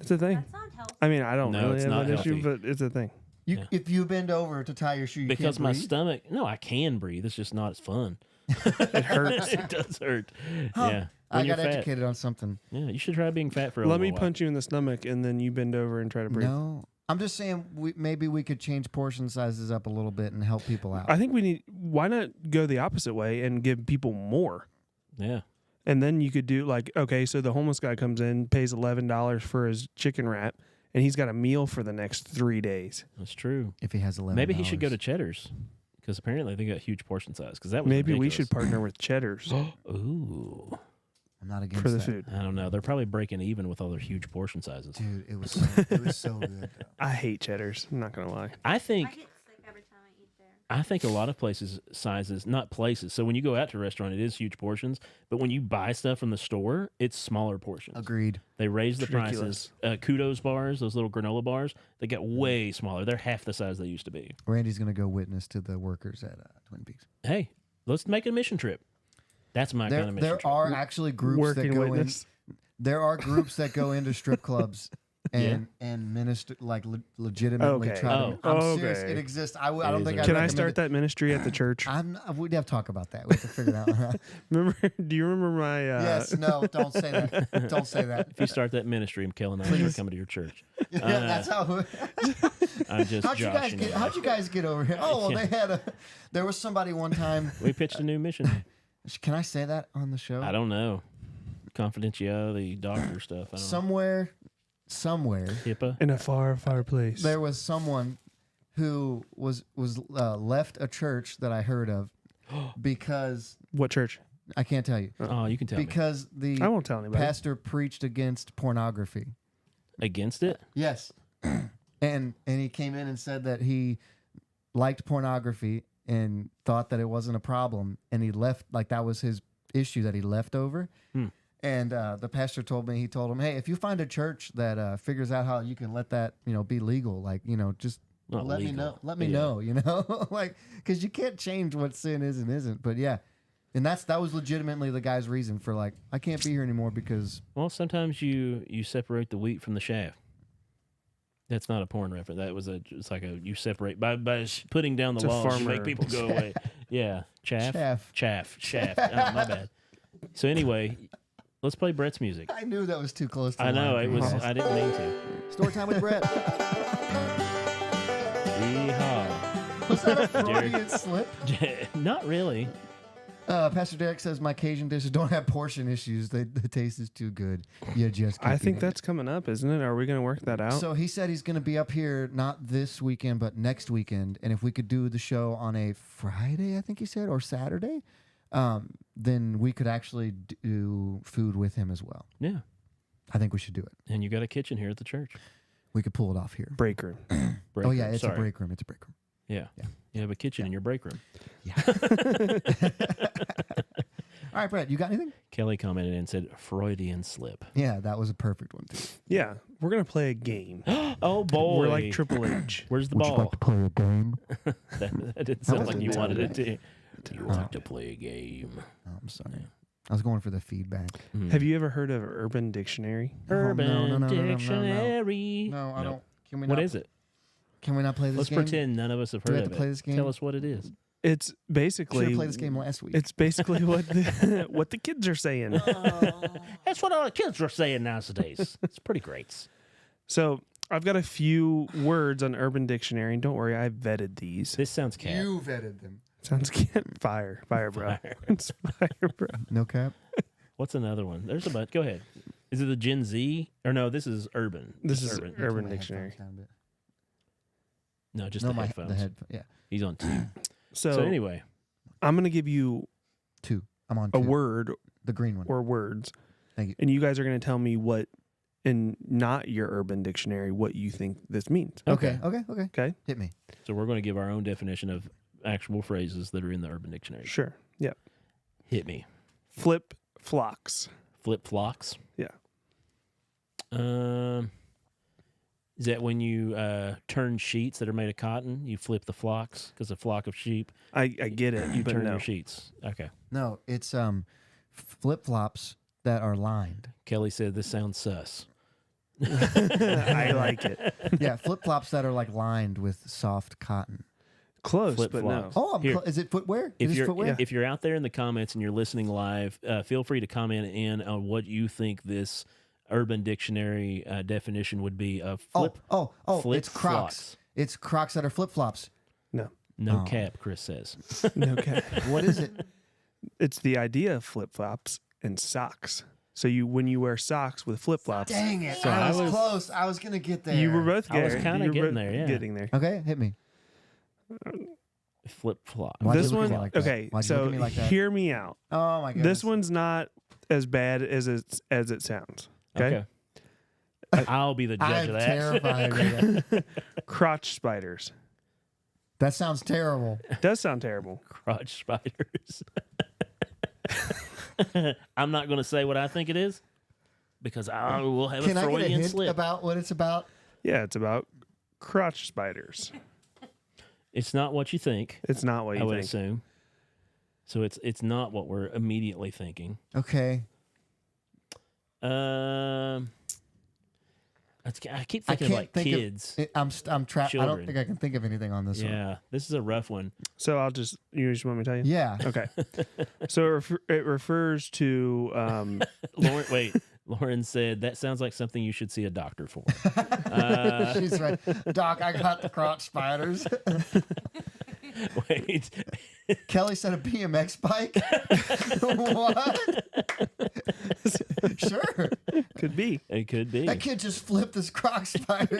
It's a thing.
That's not healthy.
I mean, I don't
No,
really
it's
have
not
an issue,
healthy.
but it's a thing.
You,
Yeah.
if you bend over to tie your shoe, you
Because
can't
my
breathe?
stomach, no, I can breathe. It's just not as fun.
It hurts.
It does hurt.
Huh.
Yeah.
I
When you're
got
fat.
educated on something.
Yeah, you should try being fat for a
Let
little
me
while.
punch you in the stomach, and then you bend over and try to breathe.
No, I'm just saying maybe we could change portion sizes up a little bit and help people out.
I think we need. Why not go the opposite way and give people more?
Yeah.
And then you could do like, okay, so the homeless guy comes in, pays $11 for his chicken wrap, and he's got a meal for the next 3 days.
That's true.
if he has 11,
Maybe he should go to Cheddar's because apparently they got huge portion size. Because that was
Maybe we
ridiculous.
should partner with Cheddar's
Ooh,
I'm not against
for the
that.
food.
I don't know. They're probably breaking even with all their huge portion sizes.
Dude, it was so good. Though.
I hate Cheddar's. I'm not gonna lie.
I
I
think
get sick every time I eat there.
I think a lot of places sizes, not places. So when you go out to a restaurant, it is huge portions. But when you buy stuff from the store, it's smaller portions.
Agreed.
They raise the
It's ridiculous.
prices. Kudos bars, those little granola bars, they get way smaller. They're half the size they used to be.
Randy's gonna go witness to the workers at Twin Peaks.
Hey, let's make a mission trip. That's my kind of mission
There
trip.
are actually groups
Working
that go
witness.
in. There are groups that go into strip clubs and minister like legitimately
Okay.
try to.
Oh.
I'm serious.
Okay.
It exists. I
It
don't
is
think
a-
I
Can I
recommend
start
it.
that ministry at the church?
We'd have to talk about that. We have to figure it out.
Remember? Do you remember my?
Yes. No. Don't say that. Don't say that.
If you start that ministry, Kel and I are
Please.
coming to your church.
Yeah, that's how.
I'm just
How'd you guys
joshing
get?
you.
How'd you guys get over here? Oh well, they had a. There was somebody one time.
We pitched a new mission.
Can I say that on the show?
I don't know. Confidentiality, doctor stuff. I don't
Somewhere,
know. HIPAA.
In a far, far place.
there was someone who was left a church that I heard of because
What church?
I can't tell you
Oh, you can tell me.
because the
I won't tell anybody.
pastor preached against pornography.
Against it?
Yes, and he came in and said that he liked pornography and thought that it wasn't a problem, and he left like that was his issue that he left over.
Hmm.
And the pastor told me, he told him, hey, if you find a church that figures out how you can let that be legal, like just
Not
let me
legal.
know. Let me
Yeah.
know. Like because you can't change what sin is and isn't. But yeah. And that was legitimately the guy's reason for like I can't be here anymore because
Well, sometimes you separate the wheat from the chaff. That's not a porn reference. That was it's like you separate by putting down the
It's a
laws to
farmer.
make people go away. Yeah, chaff.
chaff.
Oh, my bad. So anyway, let's play Brett's music.
I knew that was too close to
I
the
know
line
it
for
was.
you.
I didn't mean to.
Story time with Brett.
Yeehaw.
Was that a Freudian slip?
Not really.
Pastor Derek says my Cajun dishes don't have portion issues. The taste is too good. You just keep
I think
eating.
that's coming up, isn't it? Are we going to work that out?
So he said he's going to be up here not this weekend but next weekend, and if we could do the show on a Friday, I think he said, or Saturday, then we could actually do food with him as well.
Yeah.
I think we should do it.
And you got a kitchen here at the church.
We could pull it off here.
Break room.
Break
Oh yeah,
room.
it's
Sorry.
a break room. It's a break room.
Yeah.
Yeah.
You have a kitchen in your break room.
All right, Brett, you got anything?
Kelly commented and said Freudian slip.
Yeah, that was a perfect one too.
Yeah, we're going to play a game.
Oh boy.
We're like Triple H.
Where's the
Would you
ball?
like to play a game?
that didn't sound
was
like you
intended.
wanted it to. You
Oh.
like to play a game.
Oh, I'm sorry. I was going for the feedback.
Hmm.
Have you ever heard of Urban Dictionary?
Urban
no.
Dictionary?
No, I
Nope.
don't. Can we
What
not,
is it?
Can we not play this
Let's
game?
pretend none of us have
Do we
heard
have
of
to play
it.
this game?
Tell us what it is.
It's
Should
basically
have played this game last week.
It's basically what the what the kids are saying.
That's what all the kids are saying nowadays. It's pretty great.
So I've got a few words on Urban Dictionary, and don't worry, I vetted these.
This sounds cat.
You vetted them.
Sounds fire, bro.
Fire.
It's fire, bro.
No cap.
What's another one? There's a bunch. Go ahead. Is it the Gen Z? Or no, this is urban.
This
Just
is
urban.
Urban
My
Dictionary.
headphones down a bit.
No, just
No,
the
my
headphones.
Yeah,
He's on two.
So,
So anyway,
I'm gonna give you
two. I'm on
a
two.
word
The green one.
or words,
Thank you.
and you guys are gonna tell me what, in not your Urban Dictionary, what you think this means.
Okay.
okay.
Okay.
Hit me.
So we're going to give our own definition of actual phrases that are in the Urban Dictionary.
Sure. Yeah.
Hit me.
Flip flocks.
Flip flocks.
Yeah.
Is that when you turn sheets that are made of cotton? You flip the flocks because a flock of sheep.
I get it.
You
but
turn
no.
your sheets. Okay.
No, it's flip flops that are lined.
Kelly said this sounds sus.
I like it.
Yeah, flip flops that are like lined with soft cotton.
Close,
Flip
but no.
flops.
Oh,
Here.
is it footwear?
If
It is
you're
footwear?
if you're out there in the comments and you're listening live, feel free to comment in on what you think this Urban Dictionary definition would be of flip.
Oh!
flip
It's Crocs.
flops.
It's Crocs that are flip flops.
No.
No
Oh.
cap, Chris says.
No. Okay.
What is it?
It's the idea of flip flops and socks. So when you wear socks with flip flops,
Dang it!
So
I
I
was
was-
close. I was gonna get there.
you were both
I was
there.
kinda
You were
getting
both
there, yeah.
Getting there.
Okay, hit me.
Flip flop.
Why'd you
This
look at
one,
me like that?
okay.
Why'd you look
So
at me like that?
hear me out.
Oh my god.
This one's not as bad as it sounds. Okay.
I'll be the judge
I'm
of that.
terrified of that.
Crotch spiders.
That sounds terrible.
Does sound terrible.
Crotch spiders. I'm not going to say what I think it is because I will have
Can
a
I get a
Freudian
hint
slip.
about what it's about?
Yeah, it's about crotch spiders.
It's not what you think.
It's not what
I
you
would
think.
assume. So it's not what we're immediately thinking.
Okay.
I keep thinking of like kids.
I'm trapped. I don't
Children.
think I can think of anything on this one.
Yeah, this is a rough one.
So you just want me to tell you?
Yeah.
Okay. So it refers to
Lauren said that sounds like something you should see a doctor for.
She's right. Doc, I got the crotch spiders.
Wait,
Kelly said a BMX bike. What? Sure.
could be.
it could be.
That kid just flipped this croc spider.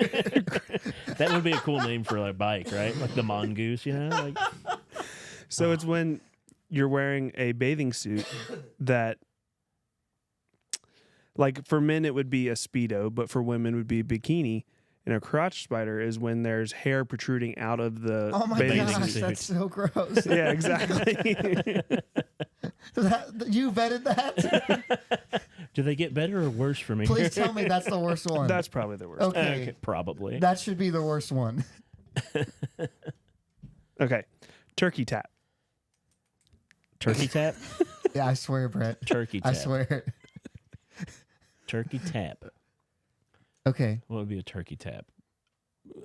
That would be a cool name for a bike, right? Like the mongoose, you know? Like,
So it's when you're wearing a bathing suit that, like for men it would be a Speedo, but for women it would be a bikini. And a crotch spider is when there's hair protruding out of the
Oh my
bathing
gosh,
suit.
that's so gross.
Yeah, exactly.
You vetted that?
do they get better or worse for me?
Please tell me that's the worst one.
That's probably the worst.
okay.
Probably.
That should be the worst one.
Okay. Turkey tap.
Turkey tap?
Yeah, I swear, Brett.
Turkey tap.
I swear.
Turkey tap.
Okay.
What would be a turkey tap?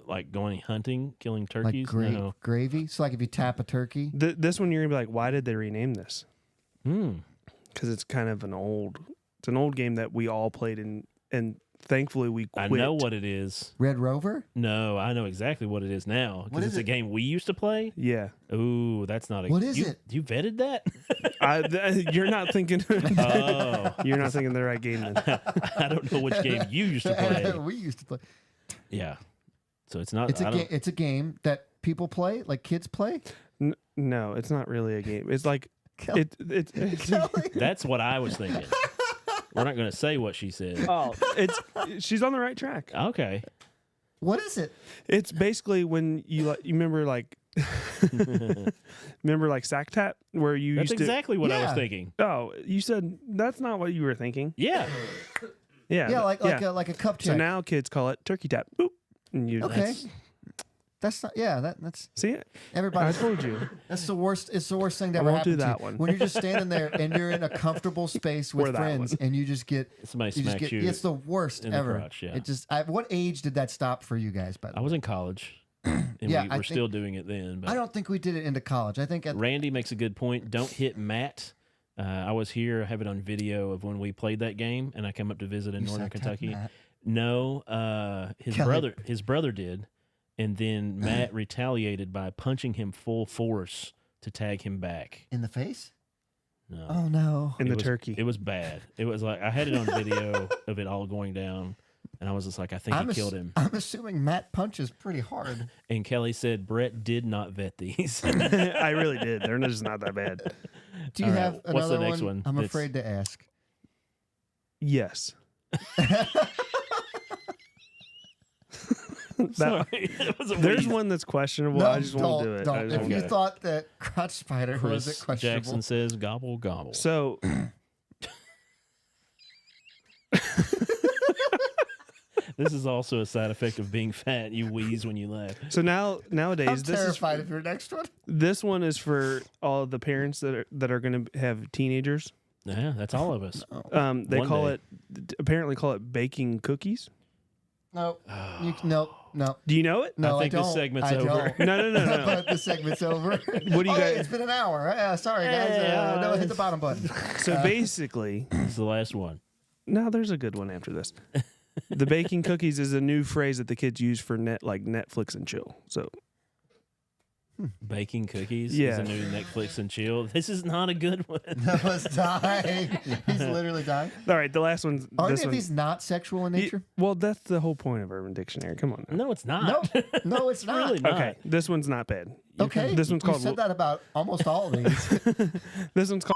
Like going hunting, killing
Like
turkeys? No.
gravy. So like if you tap a turkey.
This one you're gonna be like, why did they rename this?
Hmm.
Because it's kind of an old game that we all played in, and thankfully we
I
quit.
know what it is.
Red Rover?
No, I know exactly what it is now.
What
Because
is
it's a
it?
game we used to play.
Yeah,
Ooh, that's not a.
What is it?
You vetted that?
you're not thinking.
Oh,
You're not thinking the right game then.
I don't know which game you used to play.
We used to play.
Yeah. So it's not.
It's
I
a
don't-
it's a game that people play, like kids play.
No, it's not really a game. It's like
Kelly,
it's
Kelly.
That's what I was thinking. We're not going to say what she said.
oh, she's on the right track.
Okay.
What is it?
It's basically when you remember like sack tap where you
That's
used
exactly what I was
Yeah.
thinking.
to. Oh, you said that's not what you were thinking.
Yeah.
Yeah,
Yeah, like a cup check.
So now kids call it turkey tap. Boop. And you
Okay. That's not. Yeah, that's
see it. I
everybody.
told you.
That's the worst. It's the worst thing that
I
ever
won't do
happened to
that
you.
one.
When you're just standing there and you're in a comfortable space with
Or that
friends,
one.
and you just get
Somebody
you just
smacks
get.
you.
It's the worst
in the
ever.
crotch, yeah.
It just. What age did that stop for you guys? By the
I
way?
was in college. And
Yeah,
we
I
were
think-
still doing it then. But
I don't think we did it into college. I think at
Randy makes a good point. Don't hit Matt. I was here. I have it on video of when we played that game, and I come up to visit in
You
Northern
sucked up,
Kentucky.
Matt.
No,
Kelly.
his brother did, and then Matt retaliated by punching him full force to tag him back.
in the face.
No,
Oh no.
In
It
the
was-
turkey.
It was bad. It was like I had it on video of it all going down, and I was just like, I think he killed him.
I'm assuming Matt punches pretty hard.
And Kelly said Brett did not vet these.
I really did. They're just not that bad.
Do you
All right,
have
what's the
another
next one
I'm
that's-
afraid to ask.
Yes.
Sorry, that was a
There's
wheeze.
one that's questionable. I just won't do it. I
Don't.
just
If
won't
you
do it.
thought that crotch spider was
Chris
it questionable,
Jackson says gobble gobble.
So
This is also a side effect of being fat. You wheeze when you laugh.
nowadays
I'm
this is
terrified of your next one.
this one is for all of the parents that are going to have teenagers.
Yeah, that's all of us.
They
One
call
day.
it apparently call it baking cookies.
No, no.
Do you know it?
No,
I think this
don't.
segment's
I
over.
don't.
No.
But the segment's over.
What do you
Oh,
guys-
It's been an hour. Sorry, guys.
Hey,
No, hit the bottom button.
So basically,
This is the last one.
no, there's a good one after this. The baking cookies is a new phrase that the kids use for like Netflix and chill. So
Baking cookies
Yeah.
is a new Netflix and chill. This is not a good one.
Noah's dying. He's literally dying.
All right, the last one's
Are
this
any of
one.
these not sexual in nature?
Well, that's the whole point of Urban Dictionary. Come on. Now.
No, it's
No,
not.
no, it's not.
really not.
Okay, this one's not bad.
Okay,
This one's
you
called.
said that about almost all of these.
This one's called.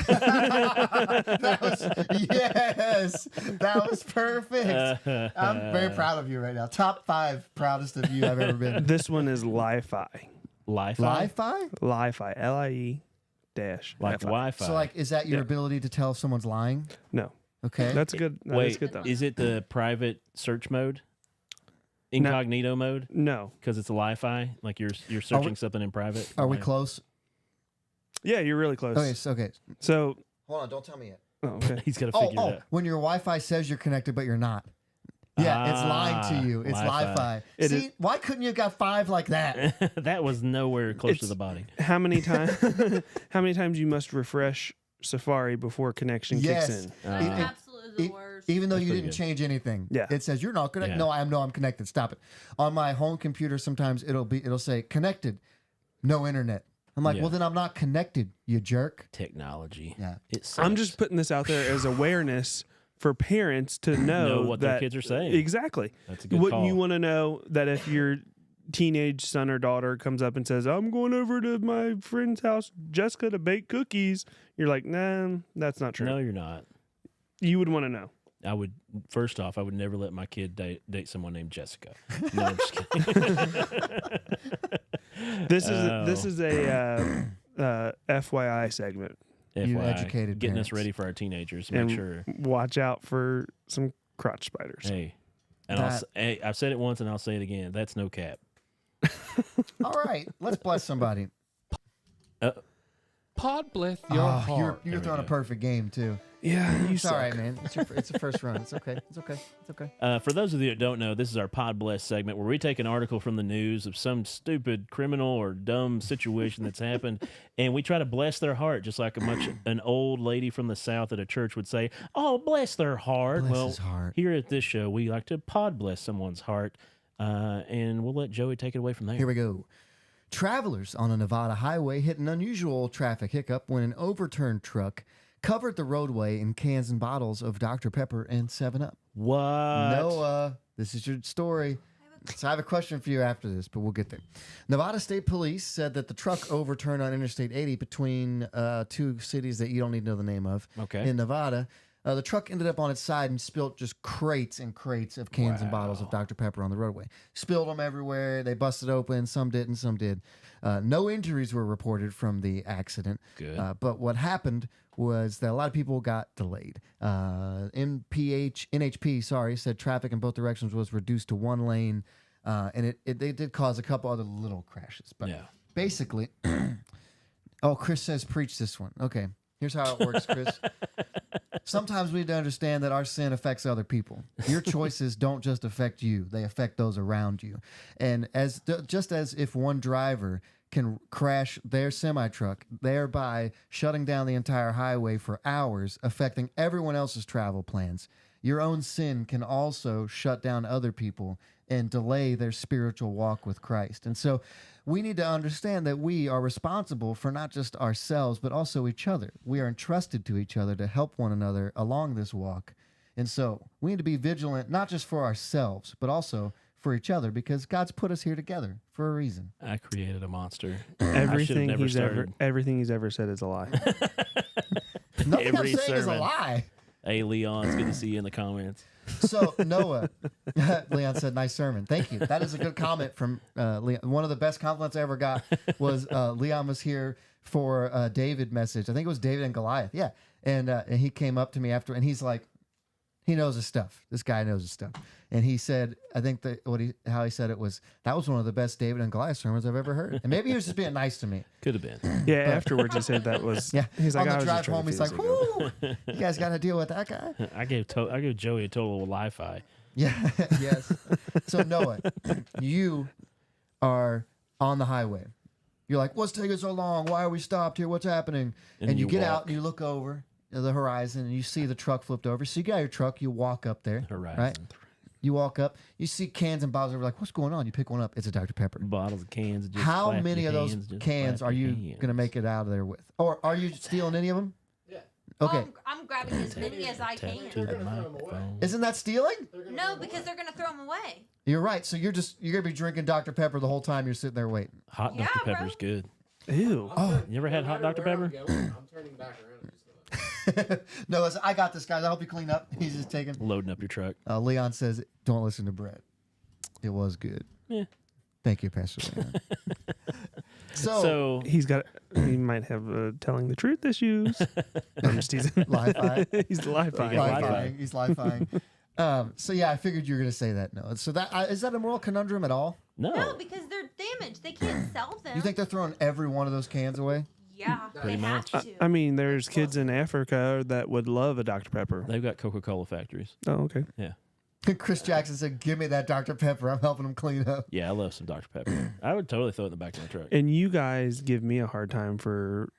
That was yes, that was perfect. I'm very proud of you right now. Top 5 proudest of you I've ever been.
This one is Li-Fi.
Li-Fi?
Li-Fi?
Li-Fi. L-I-E dash.
Like
Fi.
Wi-Fi.
So like, is that your
Yeah.
ability to tell if someone's lying?
No,
Okay.
that's good. No,
Wait,
that's good though.
is it the private search mode? Incognito mode?
No.
Because it's a Li-Fi? Like you're searching something in private?
Are we
Like-
close?
Yeah, you're really close.
Okay.
So,
Hold on, don't tell me yet.
oh, okay.
He's got to
Oh,
figure it out.
when your Wi-Fi says you're connected but you're not. Yeah, it's lying to you. It's
Wi-Fi.
Li-Fi.
It
See, why couldn't you have got 5 like that?
That was nowhere close to
It's-
the body.
How many times? How many times you must refresh Safari before connection
Yes.
kicks in?
That's
it-
absolutely
e-
the worst.
Even though
That's
you
pretty
didn't
good.
change anything.
Yeah.
It says you're not connected.
Yeah.
No, I'm connected. Stop it. On my home computer, sometimes it'll say connected, no internet. I'm like,
Yeah.
well then I'm not connected, you jerk.
Technology.
Yeah.
It sucks.
I'm just putting this out there as awareness for parents to know,
what
that
their kids are saying.
Exactly.
That's a good
Wouldn't
call.
you want to know that if your teenage son or daughter comes up and says, "I'm going over to my friend's house, Jessica, to bake cookies," you're like, "Nah, that's not true."
No, you're not.
You would want to know.
I would, first off, I would never let my kid date someone named Jessica. No, I'm just kidding.
This
Oh.
is a FYI segment.
You
FYI,
educated
getting us
parents.
ready for our teenagers to make
And
sure.
watch out for some crotch spiders.
Hey, and
That-
hey, I've said it once and I'll say it again. That's no cap.
All right, let's bless somebody.
Pod bless your
Oh,
heart.
you're
There we
throwing a
go.
perfect game too.
Yeah, you
It's all
suck.
right, man. It's the first run. It's okay. It's okay. It's okay.
For those of you that don't know, this is our Pod Bless segment where we take an article from the news of some stupid criminal or dumb situation that's happened, and we try to bless their heart, just like an old lady from the South at a church would say, "Oh, bless their heart."
Bless
well,
his heart.
here at this show, we like to pod bless someone's heart, and we'll let Joey take it away from there.
Here we go. Travelers on a Nevada highway hit an unusual traffic hiccup when an overturned truck covered the roadway in cans and bottles of Dr. Pepper and 7-Up.
What?
Noah, this is your story. So I have a question for you after this, but we'll get there. Nevada State Police said that the truck overturned on Interstate 80 between 2 cities that you don't need to know the name of
Okay.
in Nevada. The truck ended up on its side and spilled just crates and crates of cans and bottles of Dr. Pepper on the roadway. Spilled them everywhere. They busted open. Some didn't, some did. No injuries were reported from the accident.
Good.
But what happened was that a lot of people got delayed. NHP, said traffic in both directions was reduced to 1 lane, and they did cause a couple other little crashes. But
Yeah.
basically, oh, Chris says preach this one. Okay, here's how it works, Chris. Sometimes we need to understand that our sin affects other people. Your choices don't just affect you; they affect those around you. And just as if one driver can crash their semi-truck, thereby shutting down the entire highway for hours, affecting everyone else's travel plans, your own sin can also shut down other people and delay their spiritual walk with Christ. And so we need to understand that we are responsible for not just ourselves, but also each other. We are entrusted to each other to help one another along this walk. And so we need to be vigilant, not just for ourselves, but also for each other, because God's put us here together for a reason.
I created a monster.
Everything
never
everything he's ever said is a lie.
Nothing I'm
Every
saying is a
sermon.
lie.
Hey, Leon, it's good to see you in the comments.
So Noah, Leon said, "Nice sermon. Thank you." That is a good comment from Leon. One of the best compliments I ever got was Leon was here for a David message. I think it was David and Goliath. Yeah, and he came up to me after, and he's like, he knows his stuff. This guy knows his stuff. And he said, I think that how he said it was, that was one of the best David and Goliath sermons I've ever heard. And maybe he was just being nice to me.
Could have been.
Yeah, afterwards he said that was.
Yeah.
He's like,
On
I
the
was
drive
just trying
home,
to
he's
feel
like,
so good.
"Whoo, you guys got to deal with that guy."
I gave Joey a total of Li-Fi.
Yeah. Yes. So Noah, you are on the highway. You're like, what's taking so long? Why are we stopped here? What's happening?
And
And you
you
get
walk.
out and you look over the horizon and you see the truck flipped over. So you get out of your truck, you walk up there.
Horizon.
Right? You walk up, you see cans and bottles. You're like, what's going on? You pick one up. It's a Dr. Pepper.
Bottles, cans. Just
How
flap
many
your
of those
hands, just
cans
flap
are
your
you
hands.
going to make it out of there with? Or are you stealing any of them?
Yeah.
Okay.
I'm grabbing as many as I
Tap
can.
to the
They're gonna throw 'em away.
microphone.
Isn't that stealing?
No, because they're gonna throw them away.
You're right. So you're going to be drinking Dr. Pepper the whole time you're sitting there waiting.
Hot
Yeah,
Dr.
bro.
Pepper's good.
Ew.
Oh.
You ever had hot Dr. Pepper?
I'm turning back around.
No, listen, I got this, guys. I hope you clean up. He's just taking.
Loading up your truck.
Leon says, don't listen to Brett. It was good.
Yeah.
Thank you, Pastor Leon. so,
So
He might have telling the truth issues. I'm just teasing.
Li-Fi.
He's Li-Fi.
Yeah,
Li-Fi. He's Li-Fi. So yeah, I figured you were going to say that. No. So that is that a moral conundrum at all?
no,
No, because they're damaged. They can't sell them.
You think they're throwing every one of those cans away?
Yeah,
Pretty
they
much.
have to.
I mean, there's kids in Africa that would love a Dr. Pepper.
they've got Coca-Cola factories.
Oh, okay.
Yeah,
Chris Jackson said, give me that Dr. Pepper. I'm helping him clean up.
yeah, I love some Dr. Pepper. I would totally throw it in the back of my truck.
And you guys give me a hard time for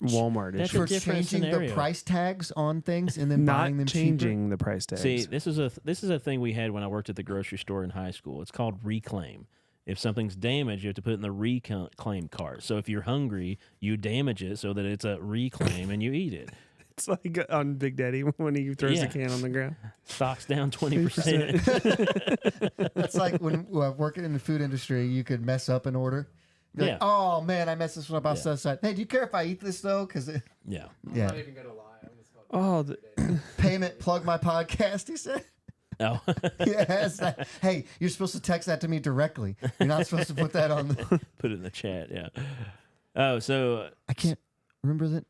Walmart
That's
issues.
For
different
changing the
scenario.
price tags on things and then
Not
buying them
changing the price tags.
See, this is a thing we had when I worked at the grocery store in high school. It's called reclaim. If something's damaged, you have to put it in the reclaim cart. So if you're hungry, you damage it so that it's a reclaim and you eat it.
It's like on Big Daddy when he throws
Yeah.
the can on the ground.
Stocks down 20%.
cheaper. That's like when working in the food industry, you could mess up an order. You're like,
Yeah.
oh man, I messed this one up. I'll
Yeah.
set aside. Hey, do you care if I eat this though? Because
Yeah.
I'm
yeah,
not even gonna lie. I'm just called
Oh, the,
payment plug my podcast. He said.
Oh,
Yes. Hey, you're supposed to text that to me directly. You're not supposed to put that on the.
put it in the chat. Yeah. Oh, so
I can't remember that.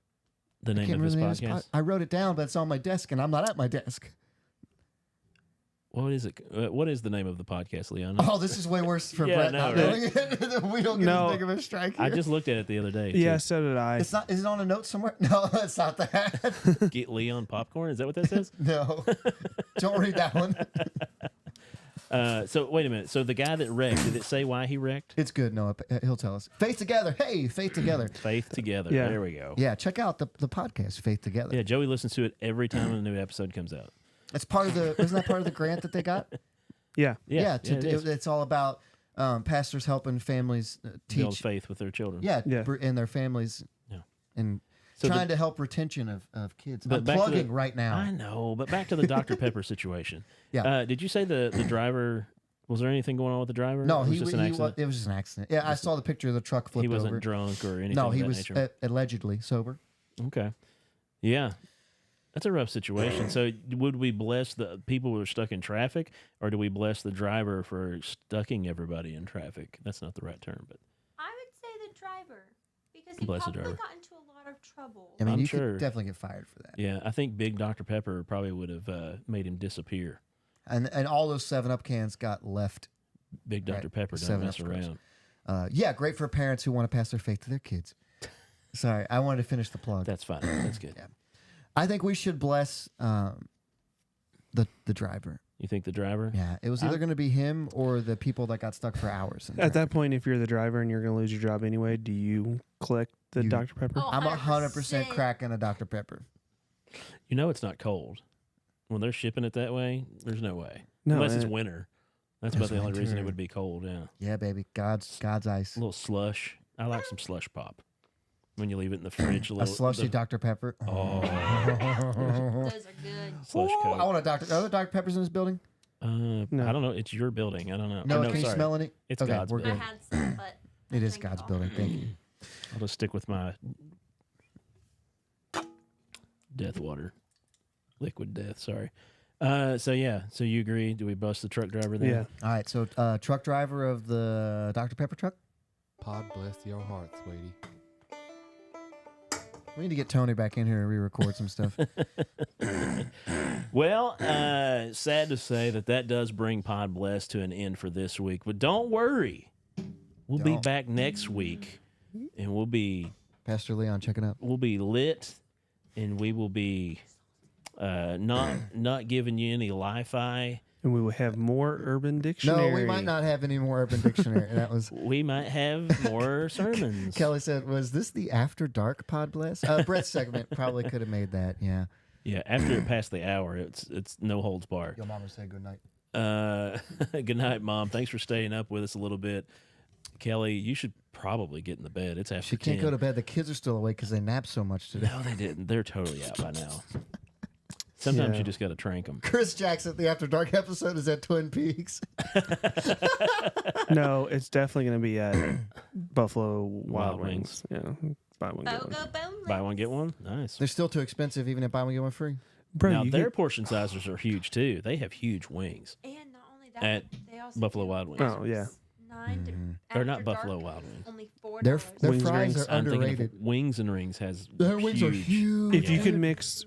the
I
name
can't
of his
remember the name of
podcast.
his I wrote it down, but it's on my desk, and I'm not at my desk.
What is it? What is the name of the podcast, Leon?
Oh, this is way worse for
Yeah,
Brett
no,
not
right?
knowing it. We don't get
No.
as big of a strike here.
I just looked at it the other day. too.
yeah, so did I.
It's not. Is it on a note somewhere? No, it's not that.
Get Leon popcorn. Is that what that says?
No, don't read that one.
So wait a minute. So the guy that wrecked, did it say why he wrecked?
It's good. No, he'll tell us. Faith Together. Hey, Faith Together.
Faith Together.
Yeah.
There we go.
Yeah, check out the podcast, Faith Together.
Yeah, Joey listens to it every time a new episode comes out.
It's part of the. Isn't that part of the grant that they got?
yeah.
Yeah, it is.
It's all about pastors helping families
Build
teach.
faith with their children.
Yeah,
Yeah.
and their families.
Yeah.
And
So
trying to help retention of kids.
But
I'm
back to
plugging
the-
right now.
I know, but back to the Dr. Pepper situation.
Yeah.
Did you say the driver? Was there anything going on with the driver?
No,
Or was
he
it just
was,
an accident?
it was just an accident. Yeah, I saw the picture of the truck flipped
He wasn't
over.
drunk or anything.
No,
of
he
that
was
nature.
allegedly sober.
Okay. Yeah. That's a rough situation. So, would we bless the people who are stuck in traffic, or do we bless the driver for stucking everybody in traffic? That's not the right term, but
I would say the driver because he
Bless the
probably
driver.
got into a lot of trouble.
I mean,
I'm
you
sure.
could definitely get fired for that.
yeah, I think Big Dr. Pepper probably would have made him disappear.
And all those 7-Up cans got left.
Big Dr.
Right.
Pepper doesn't
7
mess
Up gross.
around.
Yeah, great for parents who want to pass their faith to their kids. Sorry, I wanted to finish the plug.
That's fine. That's good.
Yeah. I think we should bless the driver.
You think the driver?
Yeah, it was either going to be him or the people that got stuck for hours. in
At that
traffic.
point, if you're the driver and you're going to lose your job anyway, do you click the
You-
Dr. Pepper?
Oh,
I'm 100%
100%.
cracking a Dr. Pepper.
You know it's not cold. When they're shipping it that way, there's no way.
No,
Unless it's
and-
winter. That's
It's
about the only reason it
winter.
would be cold, yeah.
Yeah, baby, God's ice.
A little slush. I like some slush pop. When you leave it in the fridge a
A
little.
slushy Dr. Pepper.
Oh.
Those are good.
Slush
Ooh,
Coke.
I want a Dr. Are there Dr. Peppers in this building?
No. I don't know. It's your building. I don't know.
No,
Oh,
can you
sorry.
smell any?
It's
Okay,
God's
we're
I
good.
had some, but I
It is
drank
God's
all.
building. Thank you.
I'll just stick with my death water. Liquid death, sorry. So you agree? Do we bust the truck driver then?
Yeah.
All right, so truck driver of the Dr. Pepper truck.
Pod bless your heart, sweetie.
We need to get Tony back in here and re-record some stuff.
Well, sad to say that does bring Pod Bless to an end for this week. But don't worry. We'll be
Don't.
back next week. And we'll be
Pastor Leon, check it out.
lit, and we will be not giving you any li-fi.
And we will have more Urban
No,
Dictionary.
we might not have any more Urban Dictionary. That was
We might have more sermons.
Kelly said. Was this the After Dark Pod Bless? Brett's segment probably could have made that. Yeah.
Yeah, after it passed the hour, it's no holds barred.
Your mama said good night.
Good night, Mom. Thanks for staying up with us a little bit. Kelly, you should probably get in the bed. It's after
She can't
10.
go to bed. The kids are still awake because they napped so much today.
No, they didn't. They're totally out by now. Sometimes
Yeah.
you just got to trank them.
Chris Jackson, the After Dark episode is at Twin Peaks.
No, it's definitely going to be at Buffalo Wild
Wild
Wings. Yeah, buy one get one.
Bogo boneless.
Buy one, get one. Nice.
They're still too expensive, even if buy one get one free.
Bro,
Now,
you
their
get-
portion sizes are huge, too. They have huge wings.
And not only that,
At
they also
Buffalo
do
Wild Wings.
Oh, yeah.
9 to,
They're not
after
Buffalo
dark,
Wild Wings.
Only $4.
Their
Wings
fries
rings.
are
I'm thinking
underrated.
of Wings and Rings has
Their wings are huge.
if you
Yeah.
could mix,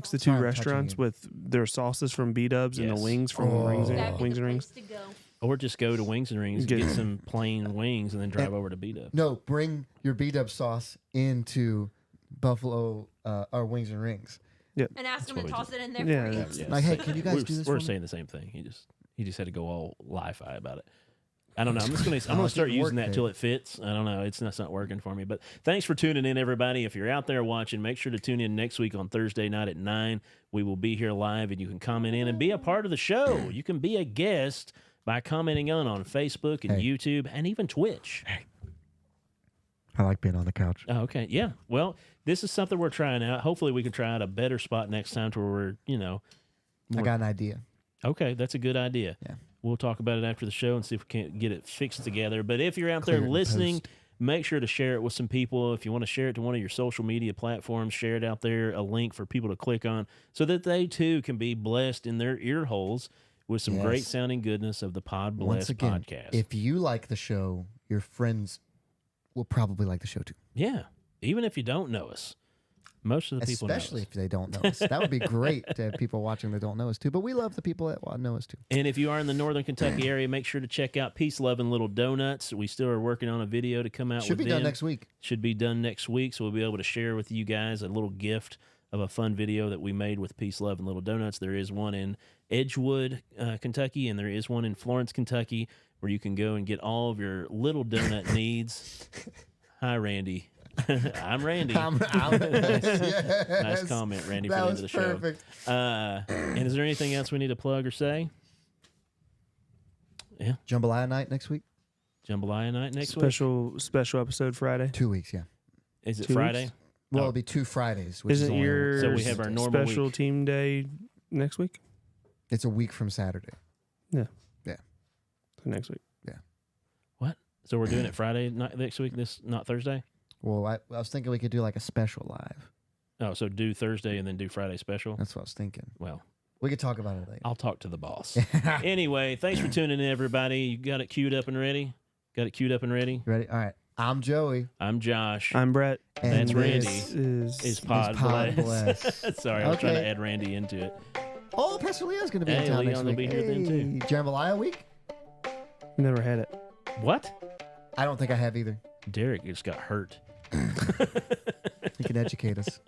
the two
Sorry, I'm touching
restaurants
you.
with their sauces from B Dubs and
Yes.
the wings from
Oh.
Wings
That'd
and
be
Wings
the
and Rings.
place to go.
Or just go to Wings and Rings,
Get-
get some plain wings, and then drive over to B-Dub.
No, bring your B-Dub sauce into Buffalo or Wings and Rings.
And ask them
what
to
we
toss it in there
Yeah,
for you.
that's-
Like, hey, can you guys
we're,
do this
We're
for me?
saying the same thing. He just had to go all li-fi about it. I don't know. I'm gonna
Oh, it
start
didn't
using
work
that till it fits. I don't know. It's not working for me. But thanks for tuning in, everybody. If you're out there watching, make sure to tune in next week on Thursday night at 9. We will be here live, and you can comment in and be a part of the show. You can be a guest by commenting on Facebook and
Hey.
YouTube and even Twitch.
I like being on the couch.
Oh, okay. Yeah. Well, this is something we're trying out. Hopefully, we can try out a better spot next time to where we're,
I got an idea.
okay, that's a good idea.
Yeah.
We'll talk about it after the show and see if we can't get it fixed together. But if you're out there
Clear it in
listening,
post.
make sure to share it with some people. If you want to share it to one of your social media platforms, share it out there, a link for people to click on so that they too can be blessed in their ear holes with some great
Yes.
sounding goodness of the Pod
Once
Bless
again,
podcast.
if you like the show, your friends will probably like the show too.
Yeah. Even if you don't know us. Most of the people know
Especially
us.
if they don't know us. That would be great to have people watching that don't know us too. But we love the people that know us too.
And if you are in the Northern Kentucky area, make sure to check out Peace, Love, and Little Donuts. We still are working on a video to come out
Should
with
be done
them.
next week.
Should be done next week, so we'll be able to share with you guys a little gift of a fun video that we made with Peace, Love, and Little Donuts. There is one in Edgewood, Kentucky, and there is one in Florence, Kentucky, where you can go and get all of your little donut needs. Hi, Randy. I'm Randy. Nice comment, Randy, for the
That
end
was
of the show.
perfect.
And is there anything else we need to plug or say? Yeah,
Jambalaya night next week.
Jambalaya night next week.
Special episode Friday.
2 weeks, yeah.
Is it
2
Friday?
weeks?
Well,
Oh.
it'll be 2 Fridays. Which is
Isn't
only
your
So we have our normal
special
week.
team day next week?
It's a week from Saturday.
So next week.
What? So we're doing it Friday night next week. Not Thursday.
Well, I was thinking we could do like a special live.
Oh, so do Thursday and then do Friday special.
That's what I was thinking.
Well,
We could talk about it later.
I'll talk to the boss. Anyway, thanks for tuning in, everybody. You got it queued up and ready? Got it queued up and ready?
Ready? All right. I'm Joey.
I'm Josh.
I'm Brett.
And
That's Randy.
this
Is Pod
Pod
Bless.
Bless.
Sorry, I was trying to
Okay.
add Randy into it.
Oh, Pastor Leon's going to be
Hey,
in town
Leon
next
will
week.
be here then, too.
Hey, Jambalaya week?
Never had it.
What?
I don't think I have either.
Derek just got hurt.
He can educate us.